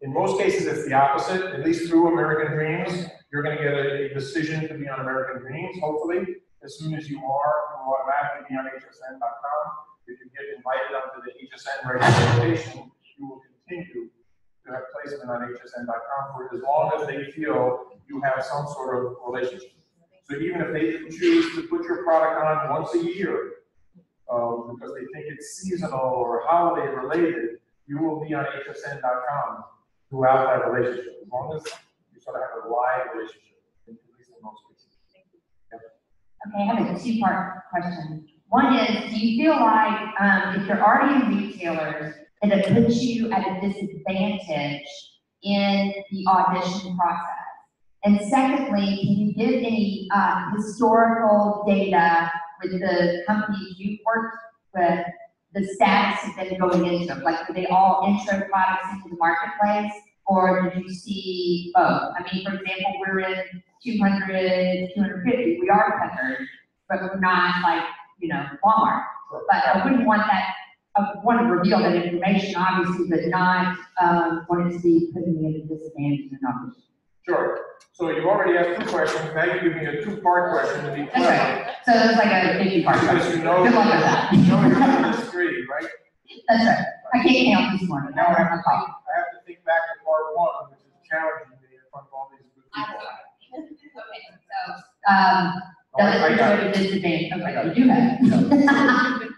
Speaker 2: In most cases, it's the opposite, at least through American Dreams. You're gonna get a decision to be on American Dreams, hopefully. As soon as you are, you will automatically be on hsn.com. If you get invited onto the HSN representation, you will continue to have placement on hsn.com for as long as they feel you have some sort of relationship. So even if they choose to put your product on once a year, because they think it's seasonal or holiday related, you will be on hsn.com throughout that relationship, as long as you sort of have a live relationship, at least in most cases. Yeah.
Speaker 12: Okay, I have a two-part question. One is, do you feel like if you're already in retailers, that it puts you at a disadvantage in the audition process? And secondly, can you give any historical data with the companies you've worked with, the status of them going into it? Like, did they all intro products into the marketplace, or did you see both? I mean, for example, we're in 200, 250, we are covered, but we're not like, you know, Walmart. But I wouldn't want that, I would want to reveal that information, obviously, but not want it to be putting me at a disadvantage in audition.
Speaker 2: Sure. So you've already asked two questions, now you're giving me a two-part question to be clear.
Speaker 12: That's right. So it's like a 50-part question.
Speaker 2: Because you know,
Speaker 12: Good luck with that.
Speaker 2: you know you're in this three, right?
Speaker 12: That's right. I can't count this morning.
Speaker 2: Now I have to think back to part one, which is challenging me in front of all these good people.
Speaker 12: Okay, so, doesn't
Speaker 2: got
Speaker 12: put a disadvantage. Okay, you do have it.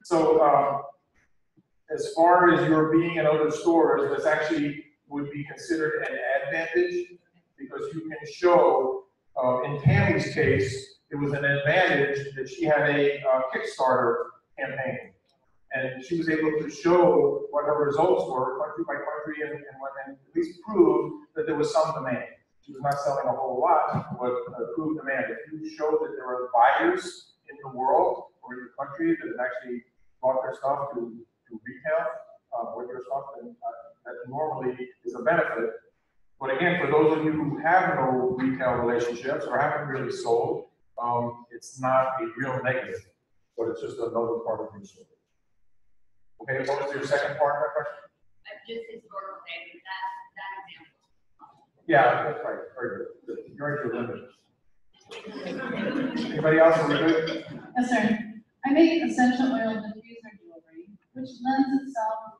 Speaker 2: So, as far as your being in other stores, this actually would be considered an advantage, because you can show, in Tammy's case, it was an advantage that she had a Kickstarter campaign. And she was able to show what her results were, country by country, and at least prove that there was some demand. She was not selling a whole lot, but proved demand. If you show that there are buyers in the world or in the country that have actually bought their stuff to retail with your stuff, then that normally is a benefit. But again, for those of you who have no retail relationships or haven't really sold, it's not a real negative, but it's just another part of your story. Okay, what was your second part of my question?
Speaker 3: Just historical data, that example.
Speaker 2: Yeah, that's right. Very good. You're into limits. Anybody else? Are we good?
Speaker 11: Yes, sir. I make essential oil diffuser jewelry, which lends itself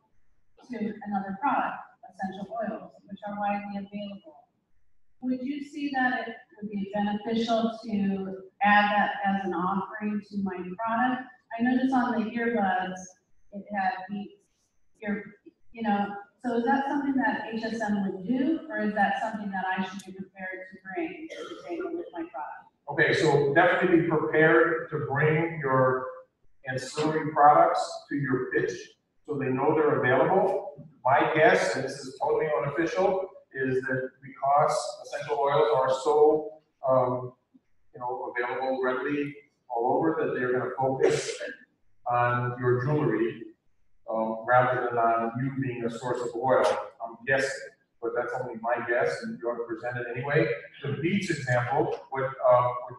Speaker 11: to another product, essential oils, which are widely available. Would you see that it would be beneficial to add that as an offering to my product? I noticed on the earbuds, it had beats, you know, so is that something that HSN would do, or is that something that I should be prepared to bring to the table with my product?
Speaker 2: Okay, so definitely be prepared to bring your ancillary products to your pitch so they know they're available. My guess, and this is totally unofficial, is that because essential oils are so you know, available readily all over, that they're going to focus on your jewelry rather than on you being a source of oil. I'm guessing, but that's only my guess, and you're going to present it anyway. The Beats example, what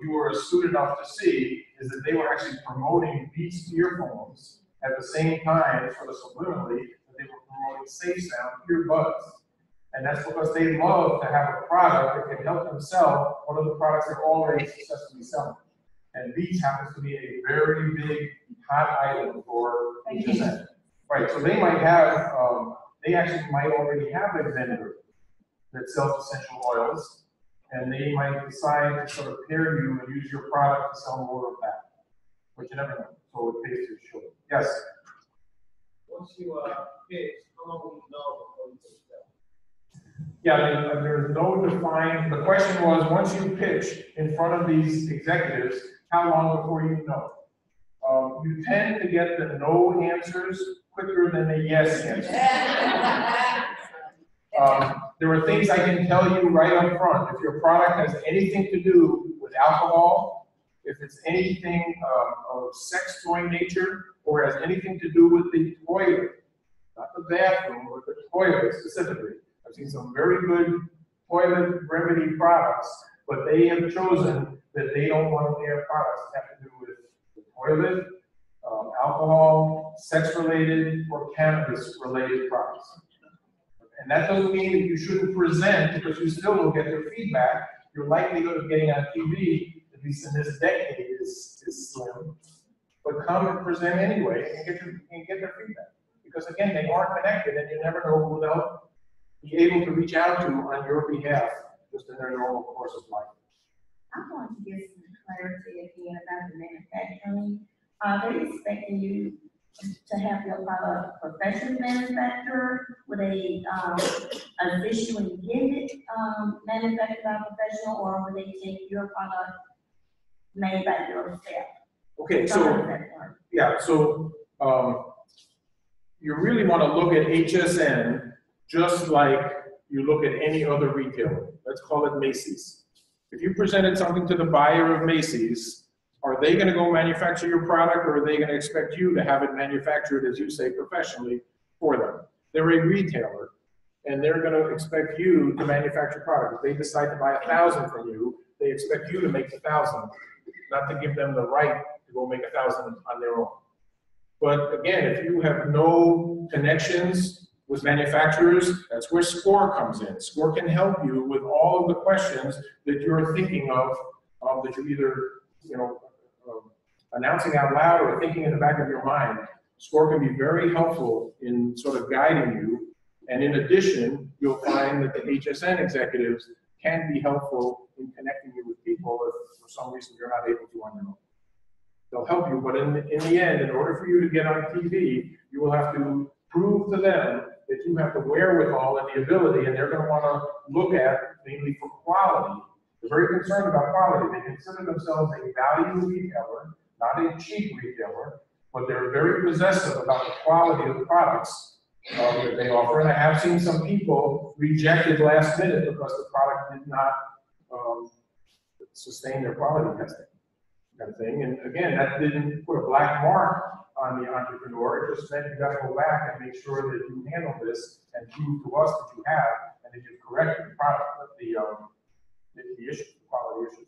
Speaker 2: you were astute enough to see is that they were actually promoting Beats earphones at the same time, sort of subliminally, that they were promoting Safe Sound earbuds. And that's because they love to have a product that can help them sell one of the products they're already successfully selling. And Beats happens to be a very big, hot item for HSN. Right, so they might have, they actually might already have a vendor that sells essential oils, and they might decide to sort of pair you and use your product to sell more of that. But you never know, so it pays to show. Yes?
Speaker 9: Once you pitch, how long will you know before you pitch that?
Speaker 2: Yeah, there's no defined, the question was, once you pitch in front of these executives, how long before you know? You tend to get the no answers quicker than the yes answers. There are things I can tell you right up front. If your product has anything to do with alcohol, if it's anything of sex toy nature, or has anything to do with the toilet, not the bathroom, but the toilet specifically. I've seen some very good toilet remedy products, but they have chosen that they don't want their products to have to do with the toilet, alcohol, sex-related, or cannabis-related products. And that doesn't mean that you shouldn't present, because you still will get their feedback. Your likelihood of getting on TV, at least in this decade, is slim. But come and present anyway and get their feedback. Because again, they are connected, and you never know who they'll be able to reach out to on your behalf, just in their normal course of life.
Speaker 5: I want to get some clarity again about the manufacturing. Are they expecting you to have your product professionally manufactured with a official independent manufactured by a professional, or will they take your product made by yourself?
Speaker 2: Okay, so yeah, so you really want to look at HSN just like you look at any other retailer. Let's call it Macy's. If you presented something to the buyer of Macy's, are they going to go manufacture your product, or are they going to expect you to have it manufactured, as you say, professionally for them? They're a retailer, and they're going to expect you to manufacture product. If they decide to buy 1,000 from you, they expect you to make 1,000, not to give them the right to go make 1,000 on their own. But again, if you have no connections with manufacturers, that's where SCORE comes in. SCORE can help you with all of the questions that you're thinking of, that you're either, announcing out loud or thinking in the back of your mind. SCORE can be very helpful in sort of guiding you. And in addition, you'll find that the HSN executives can be helpful in connecting you with people if for some reason you're not able to on your own. They'll help you, but in the end, in order for you to get on TV, you will have to prove to them that you have the wherewithal and the ability, and they're going to want to look at, mainly for quality. They're very concerned about quality. They consider themselves a value retailer, not a cheap retailer, but they're very possessive about the quality of the products that they offer. And I have seen some people rejected last minute because the product did not sustain their quality testing, kind of thing. And again, that didn't put a black mark on the entrepreneur. It just meant you got to go back and make sure that you handle this and prove to us that you have, and that you've corrected the product, the issues, the quality issues.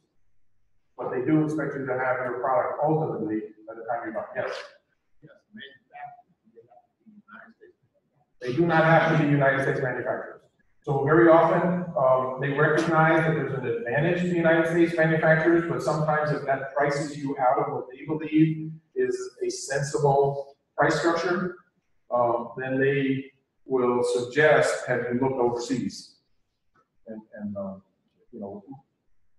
Speaker 2: But they do expect you to have your product ultimately by the time you're done. Yes? Yes, they do not have to be United States manufacturers. So very often, they recognize that there's an advantage to the United States manufacturers, but sometimes if that prices you out of what they believe is a sensible price structure, then they will suggest have you look overseas. And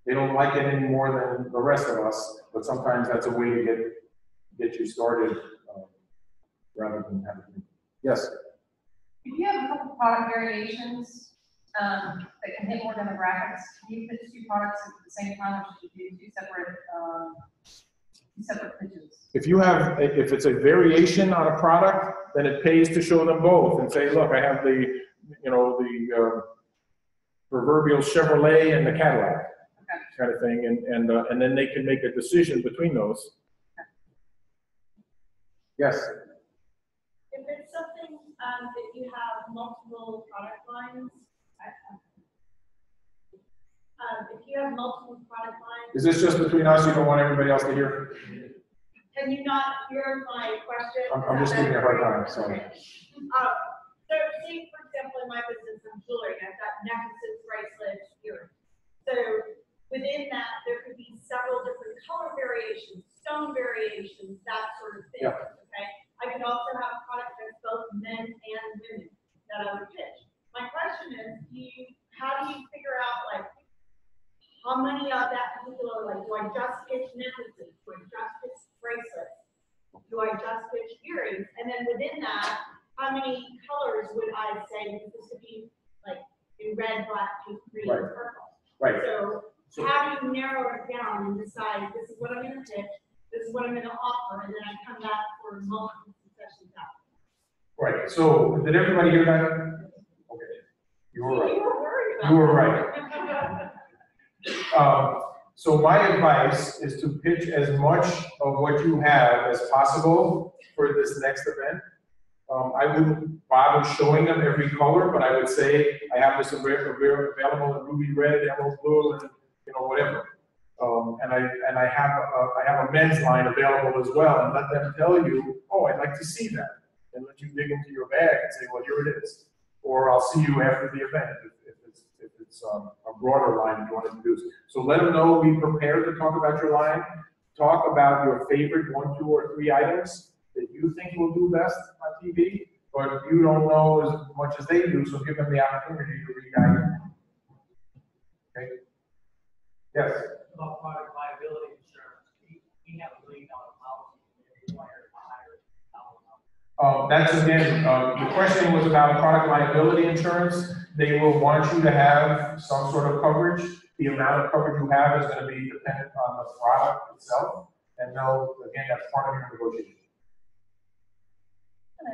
Speaker 2: they don't like it any more than the rest of us, but sometimes that's a way to get you started rather than having to. Yes?
Speaker 13: If you have a couple product variations that can hit more demographics, can you pitch two products at the same time, or should you do two separate pitches?
Speaker 2: If it's a variation on a product, then it pays to show them both and say, look, I have the proverbial Chevrolet and the Cadillac, kind of thing, and then they can make a decision between those. Okay. Yes?
Speaker 4: If it's something that you have multiple product lines, if you have multiple product lines.
Speaker 2: Is this just between us? You don't want everybody else to hear?
Speaker 4: Can you not hear my question?
Speaker 2: I'm just giving you a hard time, sorry.
Speaker 4: Okay. So see, for example, in my business, I'm jewelry. I've got necklaces, bracelets, earrings. So within that, there could be several different color variations, stone variations, that sort of thing. Yeah. Okay. I could also have a product that's both men and women that I would pitch. My question is, how do you figure out, like, how many of that particular, like, do I just pitch necklaces? Do I just pitch bracelets? Do I just pitch earrings? And then within that, how many colors would I say this could be, like, in red, black, pink, green, and purple?
Speaker 2: Right.
Speaker 4: So how do you narrow it down and decide this is what I'm going to pitch, this is what I'm going to offer, and then I come back for multiple sessions out?
Speaker 2: Right. So did everybody hear that? Okay. You were right.
Speaker 4: You were worried about
Speaker 2: You were right. So my advice is to pitch as much of what you have as possible for this next event. I wouldn't bother showing them every color, but I would say I have this available in ruby red, emerald blue, and whatever. And I have a men's line available as well, and let them tell you, oh, I'd like to see that. And let you dig into your bag and say, well, here it is. Or I'll see you after the event if it's a broader line that you want to introduce. So let them know, be prepared to talk about your line. Talk about your favorite 1, 2, or 3 items that you think will do best on TV, but you don't know as much as they do, so give them the opportunity to re-guide you. Okay? Yes?
Speaker 14: About product liability insurance, we have $1 million policy, we require $100,000.
Speaker 2: That's again, the question was about product liability insurance. They will want you to have some sort of coverage. The amount of coverage you have is going to be dependent on the product itself. And they'll, again, that's part of your negotiation.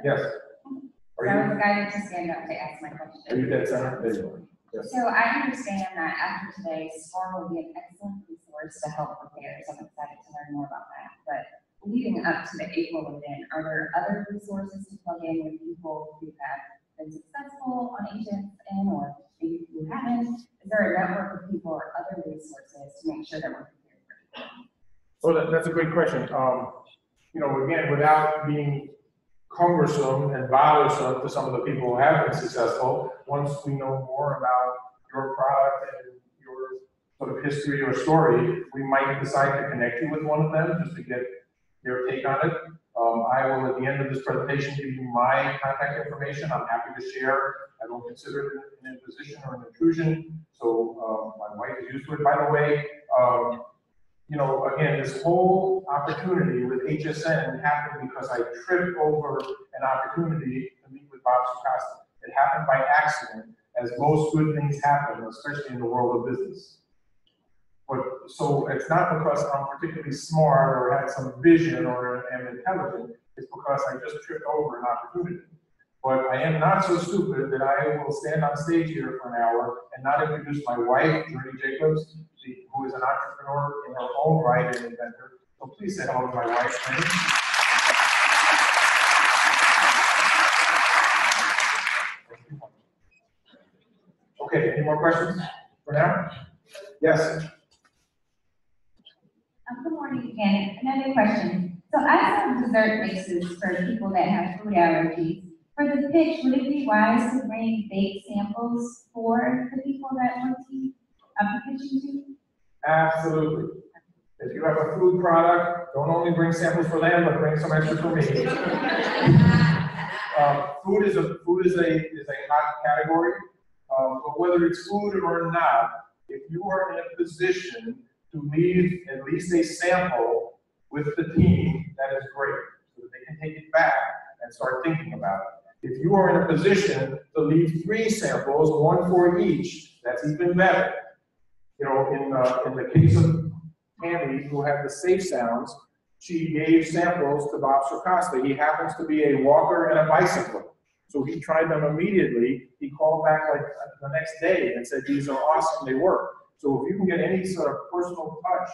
Speaker 2: Yes?
Speaker 12: So I was guided to stand up to ask my question.
Speaker 2: Are you dead center? There you go. Yes.
Speaker 12: So I understand that after today, SCORE will be an excellent resource to help prepare. So I'm excited to learn more about that. But leading up to the April event, are there other resources to plug in with people who have been successful on HSN or maybe who haven't? Is there a network of people or other resources to make sure that we're prepared for it?
Speaker 2: Well, that's a great question. You know, again, without being cumbersome and bothersome to some of the people who have been successful, once we know more about your product and your sort of history or story, we might decide to connect you with one of them just to get their take on it. I will, at the end of this presentation, give you my contact information. I'm happy to share. I don't consider it an imposition or an intrusion. So my wife is used to it. By the way, you know, again, this whole opportunity with HSN happened because I tripped over an opportunity to meet with Bob Sucosta. It happened by accident, as most good things happen, especially in the world of business. But so it's not because I'm particularly smart or had some vision or am intelligent. It's because I just tripped over an opportunity. But I am not so stupid that I will stand on stage here for an hour and not introduce my wife, Journey Jacobs, who is an entrepreneur in her own right and inventor. So please say hello to my wife, Journey. Okay, any more questions for now? Yes.
Speaker 12: Good morning again. Another question. So I sell dessert mixes for people that have food allergies. For the pitch, would it be wise to bring baked samples for the people that want to be pitching to?
Speaker 2: Absolutely. If you have a food product, don't only bring samples for them, but bring some extra for me. Food is a hot category, but whether it's food or not, if you are in a position to leave at least a sample with the team, that is great, so that they can take it back and start thinking about it. If you are in a position to leave 3 samples, 1 for each, that's even better. You know, in the case of Tammy, who had the safe sounds, she gave samples to Bob Sucosta. He happens to be a walker and a bicycler. So he tried them immediately. He called back like the next day and said, these are awesome, they work. So if you can get any sort of personal touch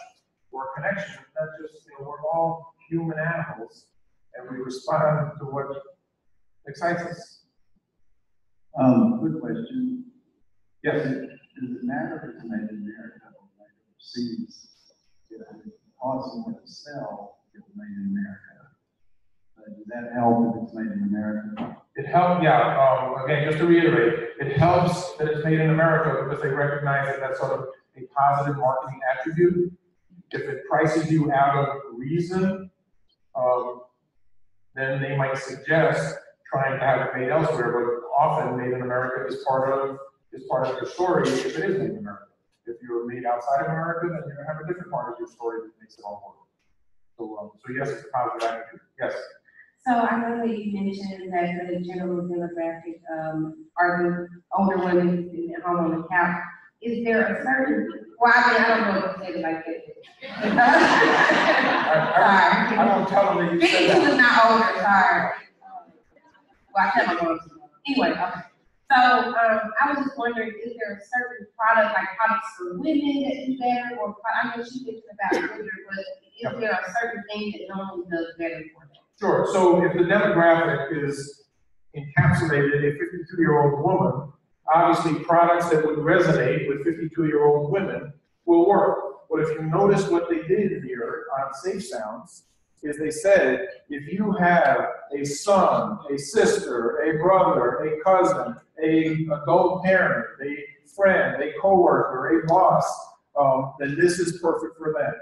Speaker 2: or connection, that's just, you know, we're all human animals and we respond to what excites us.
Speaker 15: Quick question.
Speaker 2: Yes.
Speaker 15: Does it matter if it's made in America or made overseas? It costs more to sell if it's made in America. Does that help if it's made in America?
Speaker 2: It helps, yeah. Again, just to reiterate, it helps that it's made in America because they recognize that that's sort of a positive marketing attribute. If it prices you out of reason, then they might suggest trying to have it made elsewhere. But often, made in America is part of your story if it is made in America. If you're made outside of America, then you're going to have a different part of your story that makes it all work. So yes, it's a positive attitude. Yes.
Speaker 5: So I know that you mentioned that the general demographic are the older women in the home on the couch. Is there a certain, well, I mean, I don't know what to say like that. Sorry.
Speaker 2: I won't tell them that you said
Speaker 5: 52
Speaker 2: that.
Speaker 5: is not older, sorry. Well, I tell my mom. Anyway, okay. So I was just wondering, is there a certain product, like products for women that do better, or I know she mentioned about gender, but is there a certain thing that normally does better for them?
Speaker 2: Sure. So if the demographic is encapsulated a 52-year-old woman, obviously products that would resonate with 52-year-old women will work. But if you notice what they did here on Safe Sounds, is they said, if you have a son, a sister, a brother, a cousin, a adult parent, a friend, a coworker, a boss, then this is perfect for them.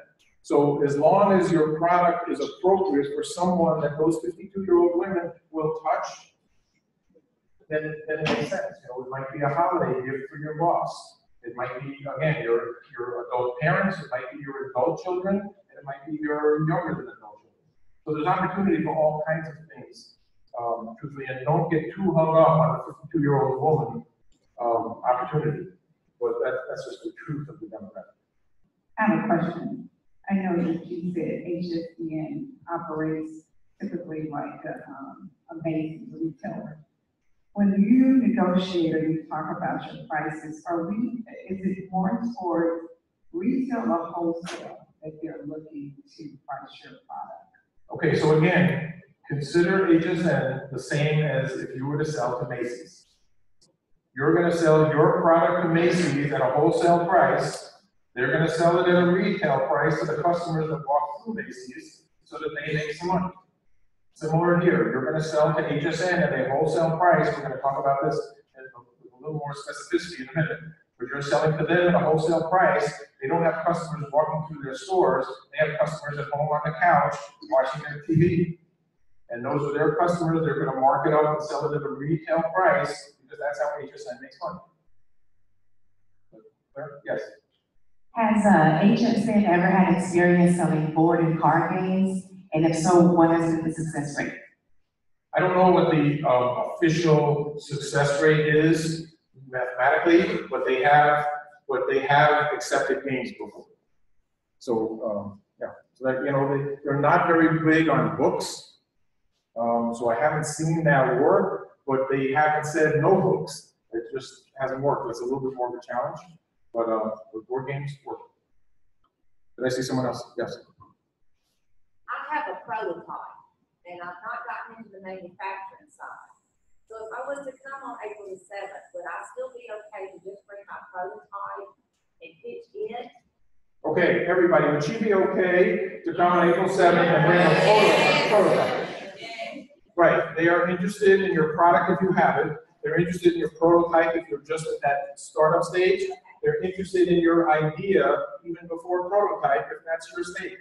Speaker 2: So as long as your product is appropriate for someone that those 52-year-old women will touch, then it makes sense. You know, it might be a holiday gift for your boss. It might be, again, your adult parents, it might be your adult children, and it might be your younger than adult children. So there's opportunity for all kinds of things, truthfully, and don't get too hung up on a 52-year-old woman opportunity. But that's just the truth of the demographic.
Speaker 16: I have a question. I know that you said HSN operates typically like a base retailer. When you negotiate or you talk about your prices, is it more towards retail or wholesale that they're looking to price your product?
Speaker 2: Okay, so again, consider HSN the same as if you were to sell to Macy's. You're going to sell your product to Macy's at a wholesale price. They're going to sell it at a retail price to the customers that walk through Macy's so that they make some money. Similar here, you're going to sell to HSN at a wholesale price. We're going to talk about this with a little more specificity in a minute. But you're selling to them at a wholesale price. They don't have customers walking through their stores. They have customers at home on the couch watching their TV. And those are their customers. They're going to mark it up and sell it at a retail price because that's how HSN makes money. Yes?
Speaker 16: Has HSN ever had experience selling board and card games? And if so, what is the success rate?
Speaker 2: I don't know what the official success rate is mathematically, but they have accepted games before. So yeah, so that, you know, they're not very big on books. So I haven't seen that work, but they haven't said no books. It just hasn't worked. It's a little bit more of a challenge, but board games work. Did I see someone else? Yes.
Speaker 17: I have a prototype, and I've not gotten into the manufacturing side. So if I was to come on April the 7th, would I still be okay to just bring my prototype and pitch in?
Speaker 2: Okay, everybody, would you be okay to come on April 7th and bring a prototype? Right, they are interested in your product if you have it. They're interested in your prototype if you're just at that startup stage. They're interested in your idea even before prototype if that's your stage.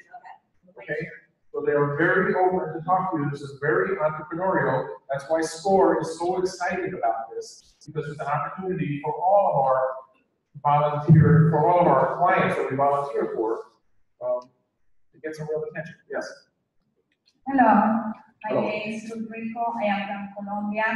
Speaker 2: Okay? So they are very open to talk to you. This is very entrepreneurial. That's why SCORE is so excited about this, because it's an opportunity for all of our clients that we volunteer for, to get some real attention. Yes?
Speaker 18: Hello, my name is Rodrigo. I am from Colombia.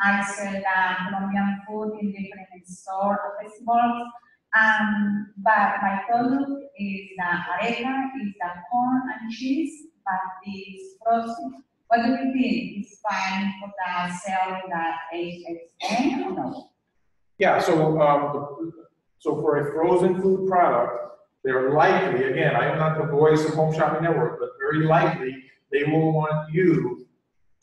Speaker 18: I sell Colombian food in different stores or festivals. But my product is the arepa, is the corn and cheese, but it's frozen. What do you think? Is fine for the sale in the HSN or no?
Speaker 2: Yeah, so for a frozen food product, they're likely, again, I am not the voice of Home Shopping Network, but very likely they will want you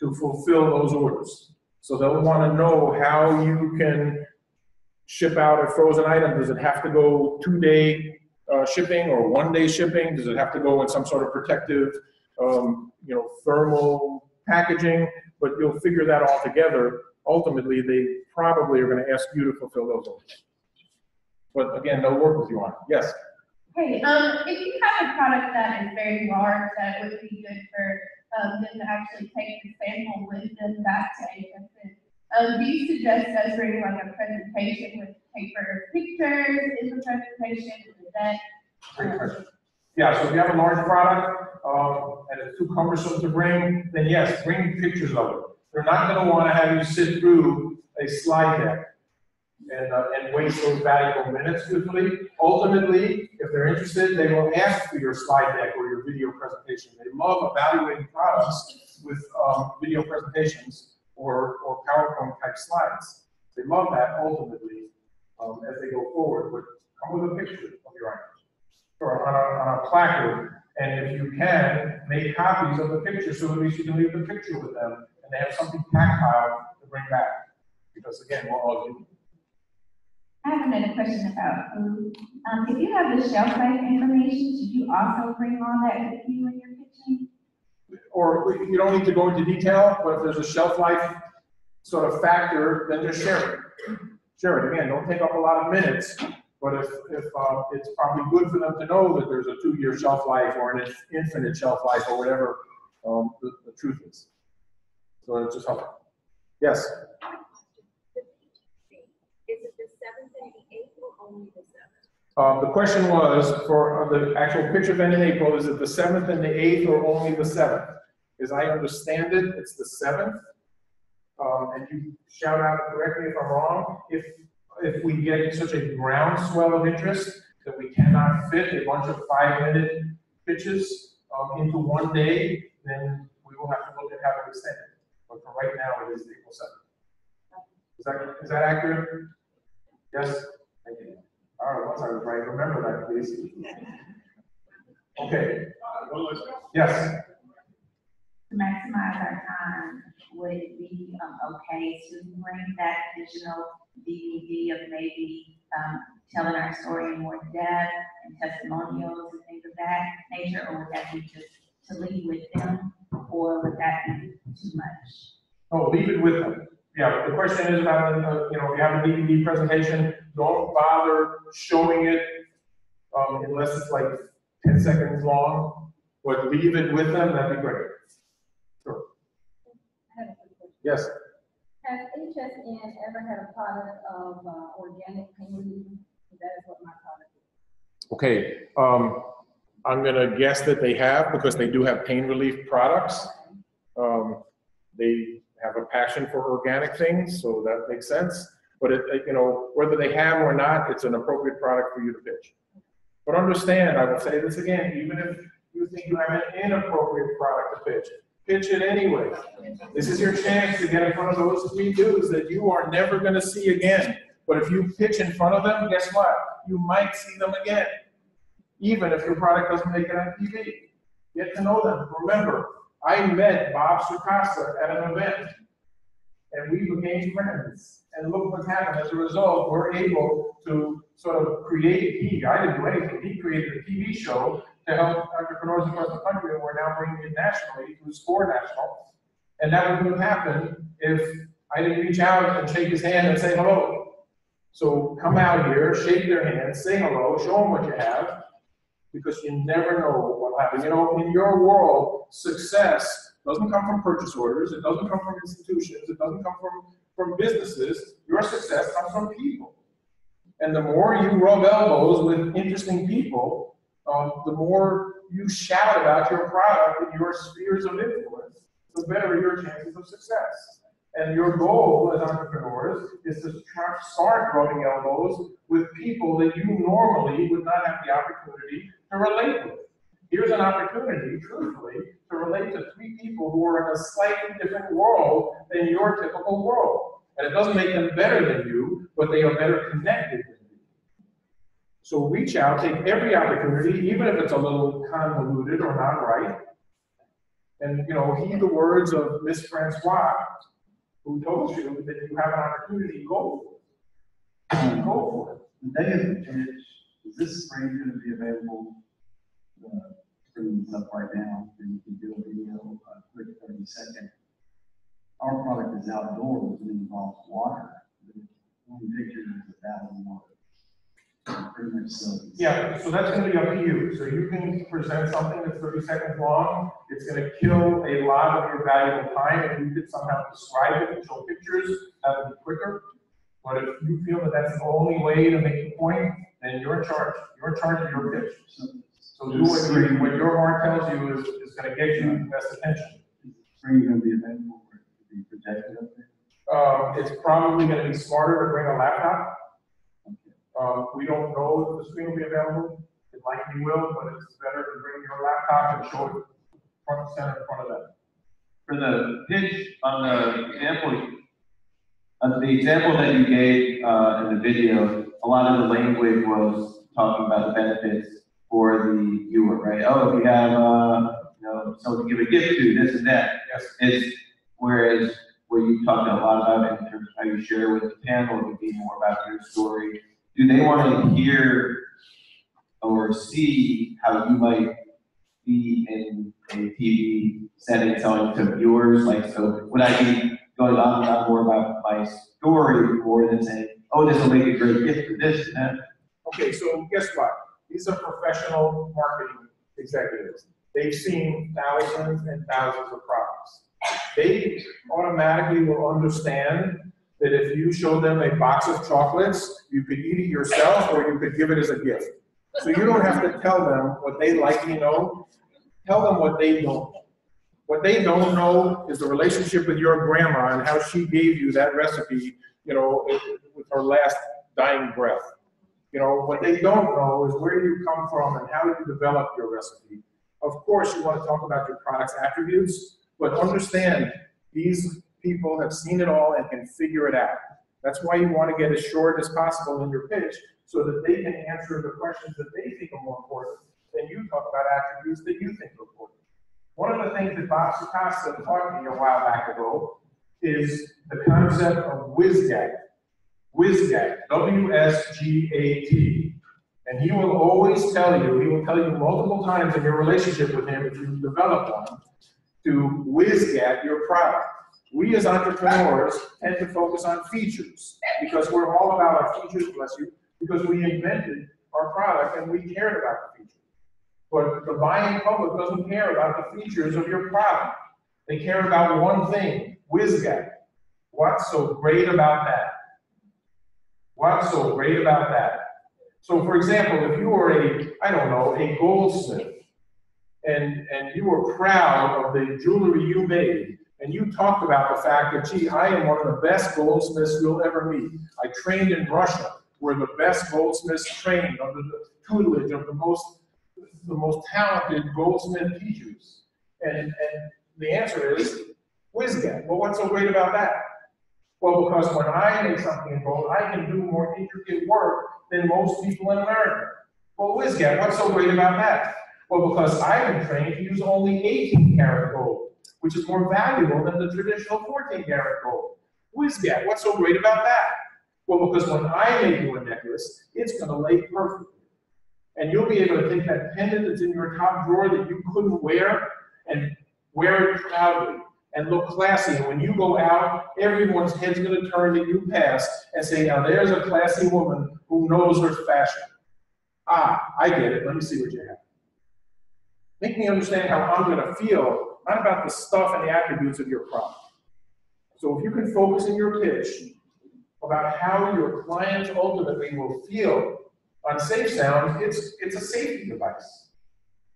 Speaker 2: to fulfill those orders. So they'll want to know how you can ship out a frozen item. Does it have to go 2-day shipping or 1-day shipping? Does it have to go in some sort of protective, thermal packaging? But you'll figure that all together. Ultimately, they probably are going to ask you to fulfill those orders. But again, they'll work with you on it. Yes?
Speaker 11: Hey, if you have a product that is very large, that would be good for them to actually take the sample with them back to HSN. Do you suggest us bringing like a presentation with paper pictures in the presentation? Is that?
Speaker 2: Great question. Yeah, so if you have a large product and it's too cumbersome to bring, then yes, bring pictures of it. They're not going to want to have you sit through a slide deck and waste those valuable minutes truthfully. Ultimately, if they're interested, they will ask for your slide deck or your video presentation. They love evaluating products with video presentations or PowerPoint type slides. They love that ultimately as they go forward. But come with a picture of your item or on a placard. And if you can, make copies of the picture so at least you can leave the picture with them and they have something tactile to bring back. Because again, we're all human.
Speaker 18: I have another question about food. If you have the shelf life information, should you also bring all that with you in your kitchen?
Speaker 2: Or you don't need to go into detail, but if there's a shelf life sort of factor, then just share it. Share it. Again, don't take up a lot of minutes, but if it's probably good for them to know that there's a 2-year shelf life or an infinite shelf life or whatever the truth is. So it's just helpful. Yes?
Speaker 4: Is it the 7th and the 8th or only the 7th?
Speaker 2: The question was, for the actual pitch event in April, is it the 7th and the 8th or only the 7th? As I understand it, it's the 7th. And you shout out, correct me if I'm wrong, if we get such a groundswell of interest that we cannot fit a bunch of 5-minute pitches into one day, then we will have to look at how to extend it. But for right now, it is April 7th. Is that accurate? Yes? Thank you. All right, once I was right, remember that, please. Okay. Yes?
Speaker 5: To maximize our time, would it be okay to bring that additional DVD of maybe telling our story in more depth and testimonials and things of that nature, or would that be just to leave with them, or would that be too much?
Speaker 2: Oh, leave it with them. Yeah, the question is about, if you have a DVD presentation, don't bother showing it unless it's like 10 seconds long, but leave it with them, that'd be great. Sure. Yes.
Speaker 19: Has HSN ever had a product of organic pain relief? That is what my product is.
Speaker 2: Okay, I'm gonna guess that they have, because they do have pain relief products. They have a passion for organic things, so that makes sense. But whether they have or not, it's an appropriate product for you to pitch. But understand, I will say this again, even if you think you have an inappropriate product to pitch it anyway. This is your chance to get in front of those 3 dudes that you are never gonna see again. But if you pitch in front of them, guess what? You might see them again, even if your product doesn't make it on TV. Get to know them. Remember, I met Bob Sukasa at an event, and we became friends. And look what happened. As a result, we're able to sort of create, I didn't do anything, he created a TV show to help entrepreneurs across the country, and we're now bringing it nationally through Score National. And that wouldn't have happened if I didn't reach out and shake his hand and say hello. So come out here, shake their hand, say hello, show them what you have, because you never know what will happen. In your world, success doesn't come from purchase orders, it doesn't come from institutions, it doesn't come from businesses. Your success comes from people. And the more you rub elbows with interesting people, the more you shout about your product in your spheres of influence, the better your chances of success. And your goal as entrepreneurs is to start rubbing elbows with people that you normally would not have the opportunity to relate with. Here's an opportunity, truthfully, to relate to 3 people who are in a slightly different world than your typical world. And it doesn't make them better than you, but they are better connected than you. So reach out, take every opportunity, even if it's a little convoluted or not right. And heed the words of Miss Francois, who told you that you have an opportunity, go for it. Go for it.
Speaker 15: The day of the pitch, is this spring going to be available? Bringing this up right now, and you can do a video, a quick 30-second. Our product is outdoors and involves water. One picture is 1,000 water. Pretty much so.
Speaker 2: Yeah, so that's going to be up to you. So you can present something that's 30 seconds long. It's going to kill a lot of your valuable time. If you could somehow describe it and show pictures, that would be quicker. But if you feel that that's the only way to make the point, then you're in charge. You're in charge of your pitch. So do what your heart tells you is going to get you the best attention.
Speaker 15: Is the screen going to be available for it to be projected up there?
Speaker 2: It's probably going to be smarter to bring a laptop. We don't know if the screen will be available. It likely will, but it's better to bring your laptop and show it front and center in front of them.
Speaker 10: For the pitch on the example that you gave in the video, a lot of the language was talking about the benefits for the viewer, right? Oh, if you have someone to give a gift to, this and that. Yes. Whereas what you talked a lot about in terms of how you share with the panel, it would be more about your story do they want to hear or see how you might be in a TV setting selling to viewers? Like, so would I be going on and on more about my story more than saying, oh, this will make a great gift for this and that?
Speaker 2: Okay, so guess what? These are professional marketing executives. They've seen thousands and thousands of products. They automatically will understand that if you show them a box of chocolates, you could eat it yourself or you could give it as a gift. So you don't have to tell them what they likely know. Tell them what they don't know. What they don't know is the relationship with your grandma and how she gave you that recipe, you know, with her last dying breath. You know, what they don't know is where you come from and how you develop your recipe. Of course, you want to talk about your product's attributes, but understand these people have seen it all and can figure it out. That's why you want to get as short as possible in your pitch so that they can answer the questions that they think are more important than you talk about attributes that you think are important. One of the things that Bob Sukasta taught me a while back ago is the concept of WSGAT. WSGAT, W-S-G-A-T. And he will always tell you, he will tell you multiple times in your relationship with him, if you develop one, to WSGAT your product. We as entrepreneurs tend to focus on features because we're all about our features, bless you, because we invented our product and we cared about the features. But the buying public doesn't care about the features of your product. They care about one thing, WSGAT. What's so great about that? What's so great about that? So for example, if you were a goldsmith, and you were proud of the jewelry you made, and you talked about the fact that, gee, I am one of the best goldsmiths you'll ever meet. I trained in Russia, where the best goldsmiths trained under the tutelage of the most talented goldsmith teachers. And the answer is WSGAT. Well, what's so great about that? Well, because when I make something in gold, I can do more intricate work than most people in America. Well, WSGAT, what's so great about that? Well, because I've been trained to use only 18-karat gold, which is more valuable than the traditional 14-karat gold. WSGAT, what's so great about that? Well, because when I make you a necklace, it's going to lay perfectly. And you'll be able to take that pendant that's in your top drawer that you couldn't wear and wear it proudly and look classy. And when you go out, everyone's head's going to turn that you pass and say, now there's a classy woman who knows her fashion. Ah, I get it. Let me see what you have. Make me understand how I'm going to feel, not about the stuff and the attributes of your product. So if you can focus in your pitch about how your clients ultimately will feel on Safe Sound, it's a safety device.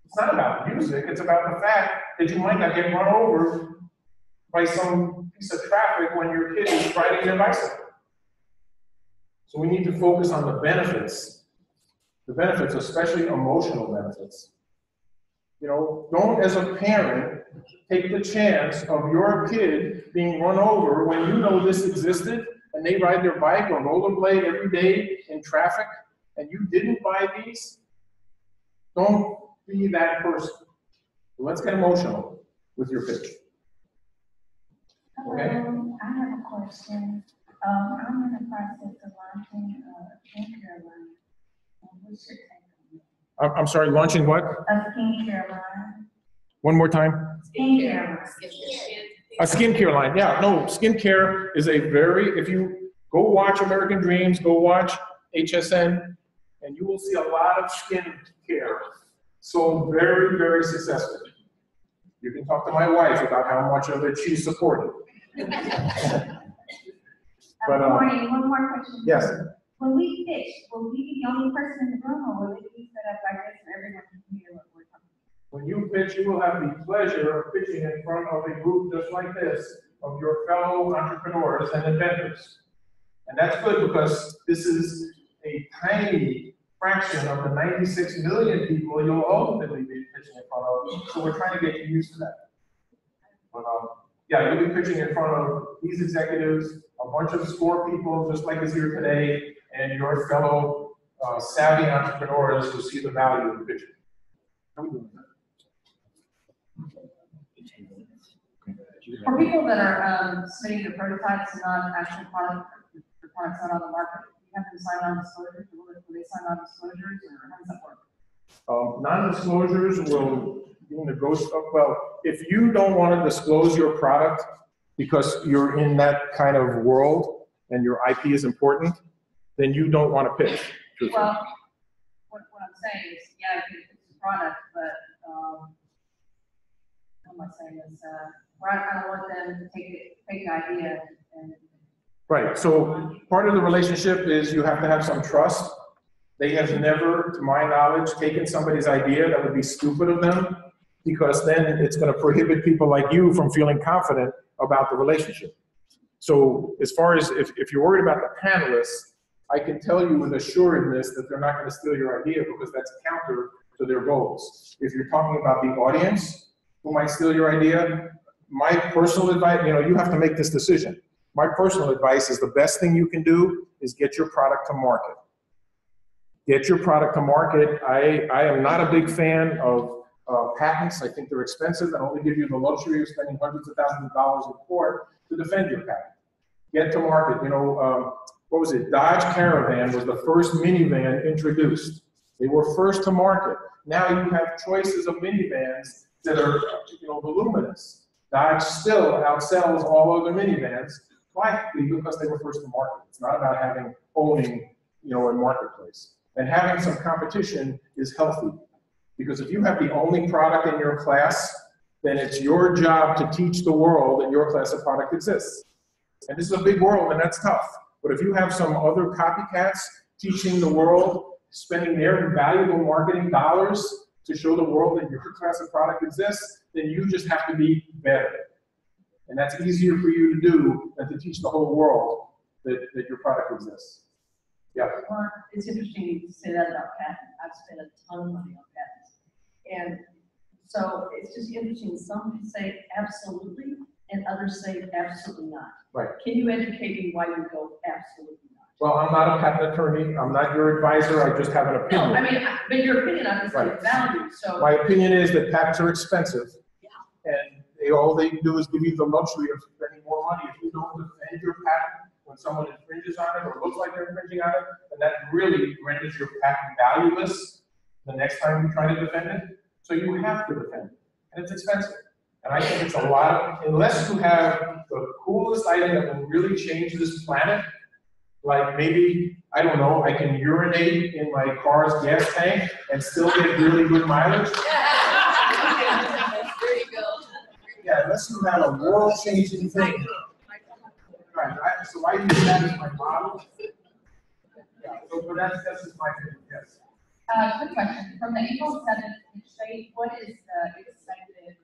Speaker 2: It's not about music. It's about the fact that you might not get run over by some piece of traffic when your kid is riding their bicycle. So we need to focus on the benefits, especially emotional benefits. You know, don't as a parent take the chance of your kid being run over when you know this existed and they ride their bike or rollerblade every day in traffic and you didn't buy these. Don't be that person. Let's get emotional with your pitch.
Speaker 5: Okay. I have a question. I'm in the process of launching a skincare line. We should take
Speaker 2: I'm sorry, launching what?
Speaker 5: a skincare line.
Speaker 2: One more time.
Speaker 5: Skincare line.
Speaker 2: A skincare line. Yeah, no, skincare is a very, if you go watch American Dreams, go watch HSN, and you will see a lot of skincare sold very, very successfully. You can talk to my wife about how much of it she supported. But,
Speaker 5: One more question.
Speaker 2: Yes.
Speaker 5: When we pitch, will we be the only person in the room, or will it be set up like this so everyone can hear what we're talking about?
Speaker 2: When you pitch, you will have the pleasure of pitching in front of a group just like this of your fellow entrepreneurs and inventors. And that's good because this is a tiny fraction of the 96 million people you'll ultimately be pitching in front of. So we're trying to get you used to that. But yeah, you'll be pitching in front of these executives, a bunch of SCORE people just like is here today, and your fellow savvy entrepreneurs who see the value in pitching. How are we doing that?
Speaker 13: For people that are submitting their prototypes and not actual product, the product's not on the market, you
Speaker 11: have them sign non-disclosures? Will they sign non-disclosures, or how does that work?
Speaker 2: Non-disclosures will be negotiable. Well, if you don't want to disclose your product because you're in that kind of world and your IP is important, then you don't want to pitch.
Speaker 11: Well, what I'm saying is, yeah, it's a product, but, what am I saying is, I don't want them to take the idea and.
Speaker 2: Right, so part of the relationship is you have to have some trust. They have never, to my knowledge, taken somebody's idea. That would be stupid of them, because then it's going to prohibit people like you from feeling confident about the relationship. So as far as if you're worried about the panelists, I can tell you with assuredness that they're not going to steal your idea, because that's counter to their goals. If you're talking about the audience who might steal your idea, my personal advice, you have to make this decision. My personal advice is the best thing you can do is get your product to market. Get your product to market. I am not a big fan of patents. I think they're expensive and only give you the luxury of spending hundreds of thousands of dollars in court to defend your patent. Get to market. What was it? Dodge Caravan was the first minivan introduced. They were first to market. Now you have choices of minivans that are, voluminous. Dodge still outsells all other minivans, likely because they were first to market. It's not about owning, a marketplace. And having some competition is healthy, because if you have the only product in your class, then it's your job to teach the world that your class of product exists. And this is a big world, and that's tough. But if you have some other copycats teaching the world, spending their valuable marketing dollars to show the world that your class of product exists, then you just have to be better. And that's easier for you to do than to teach the whole world that your product exists. Yeah.
Speaker 11: Well, it's interesting you say that about patents. I've spent a ton of money on patents. And so it's just interesting. Some say absolutely, and others say absolutely not.
Speaker 2: Right.
Speaker 11: Can you educate me why you go absolutely not?
Speaker 2: Well, I'm not a patent attorney. I'm not your advisor. I just have an opinion.
Speaker 11: No, but your opinion obviously is valued. So
Speaker 2: my opinion is that patents are expensive. Yeah. And all they do is give you the luxury of spending more money. If you don't defend your patent when someone infringes on it or looks like they're infringing on it, then that really renders your patent valueless the next time you try to defend it. So you have to defend it. And it's expensive. And I think it's a lot, unless you have the coolest item that will really change this planet, like maybe, I don't know, I can urinate in my car's gas tank and still get really good mileage.
Speaker 3: There you go.
Speaker 2: Yeah, unless you have a world-changing thing. Right, so I use that as my model. Yeah, so that's just my opinion, yes.
Speaker 11: Quick question. From the April 7th date, what is the expected,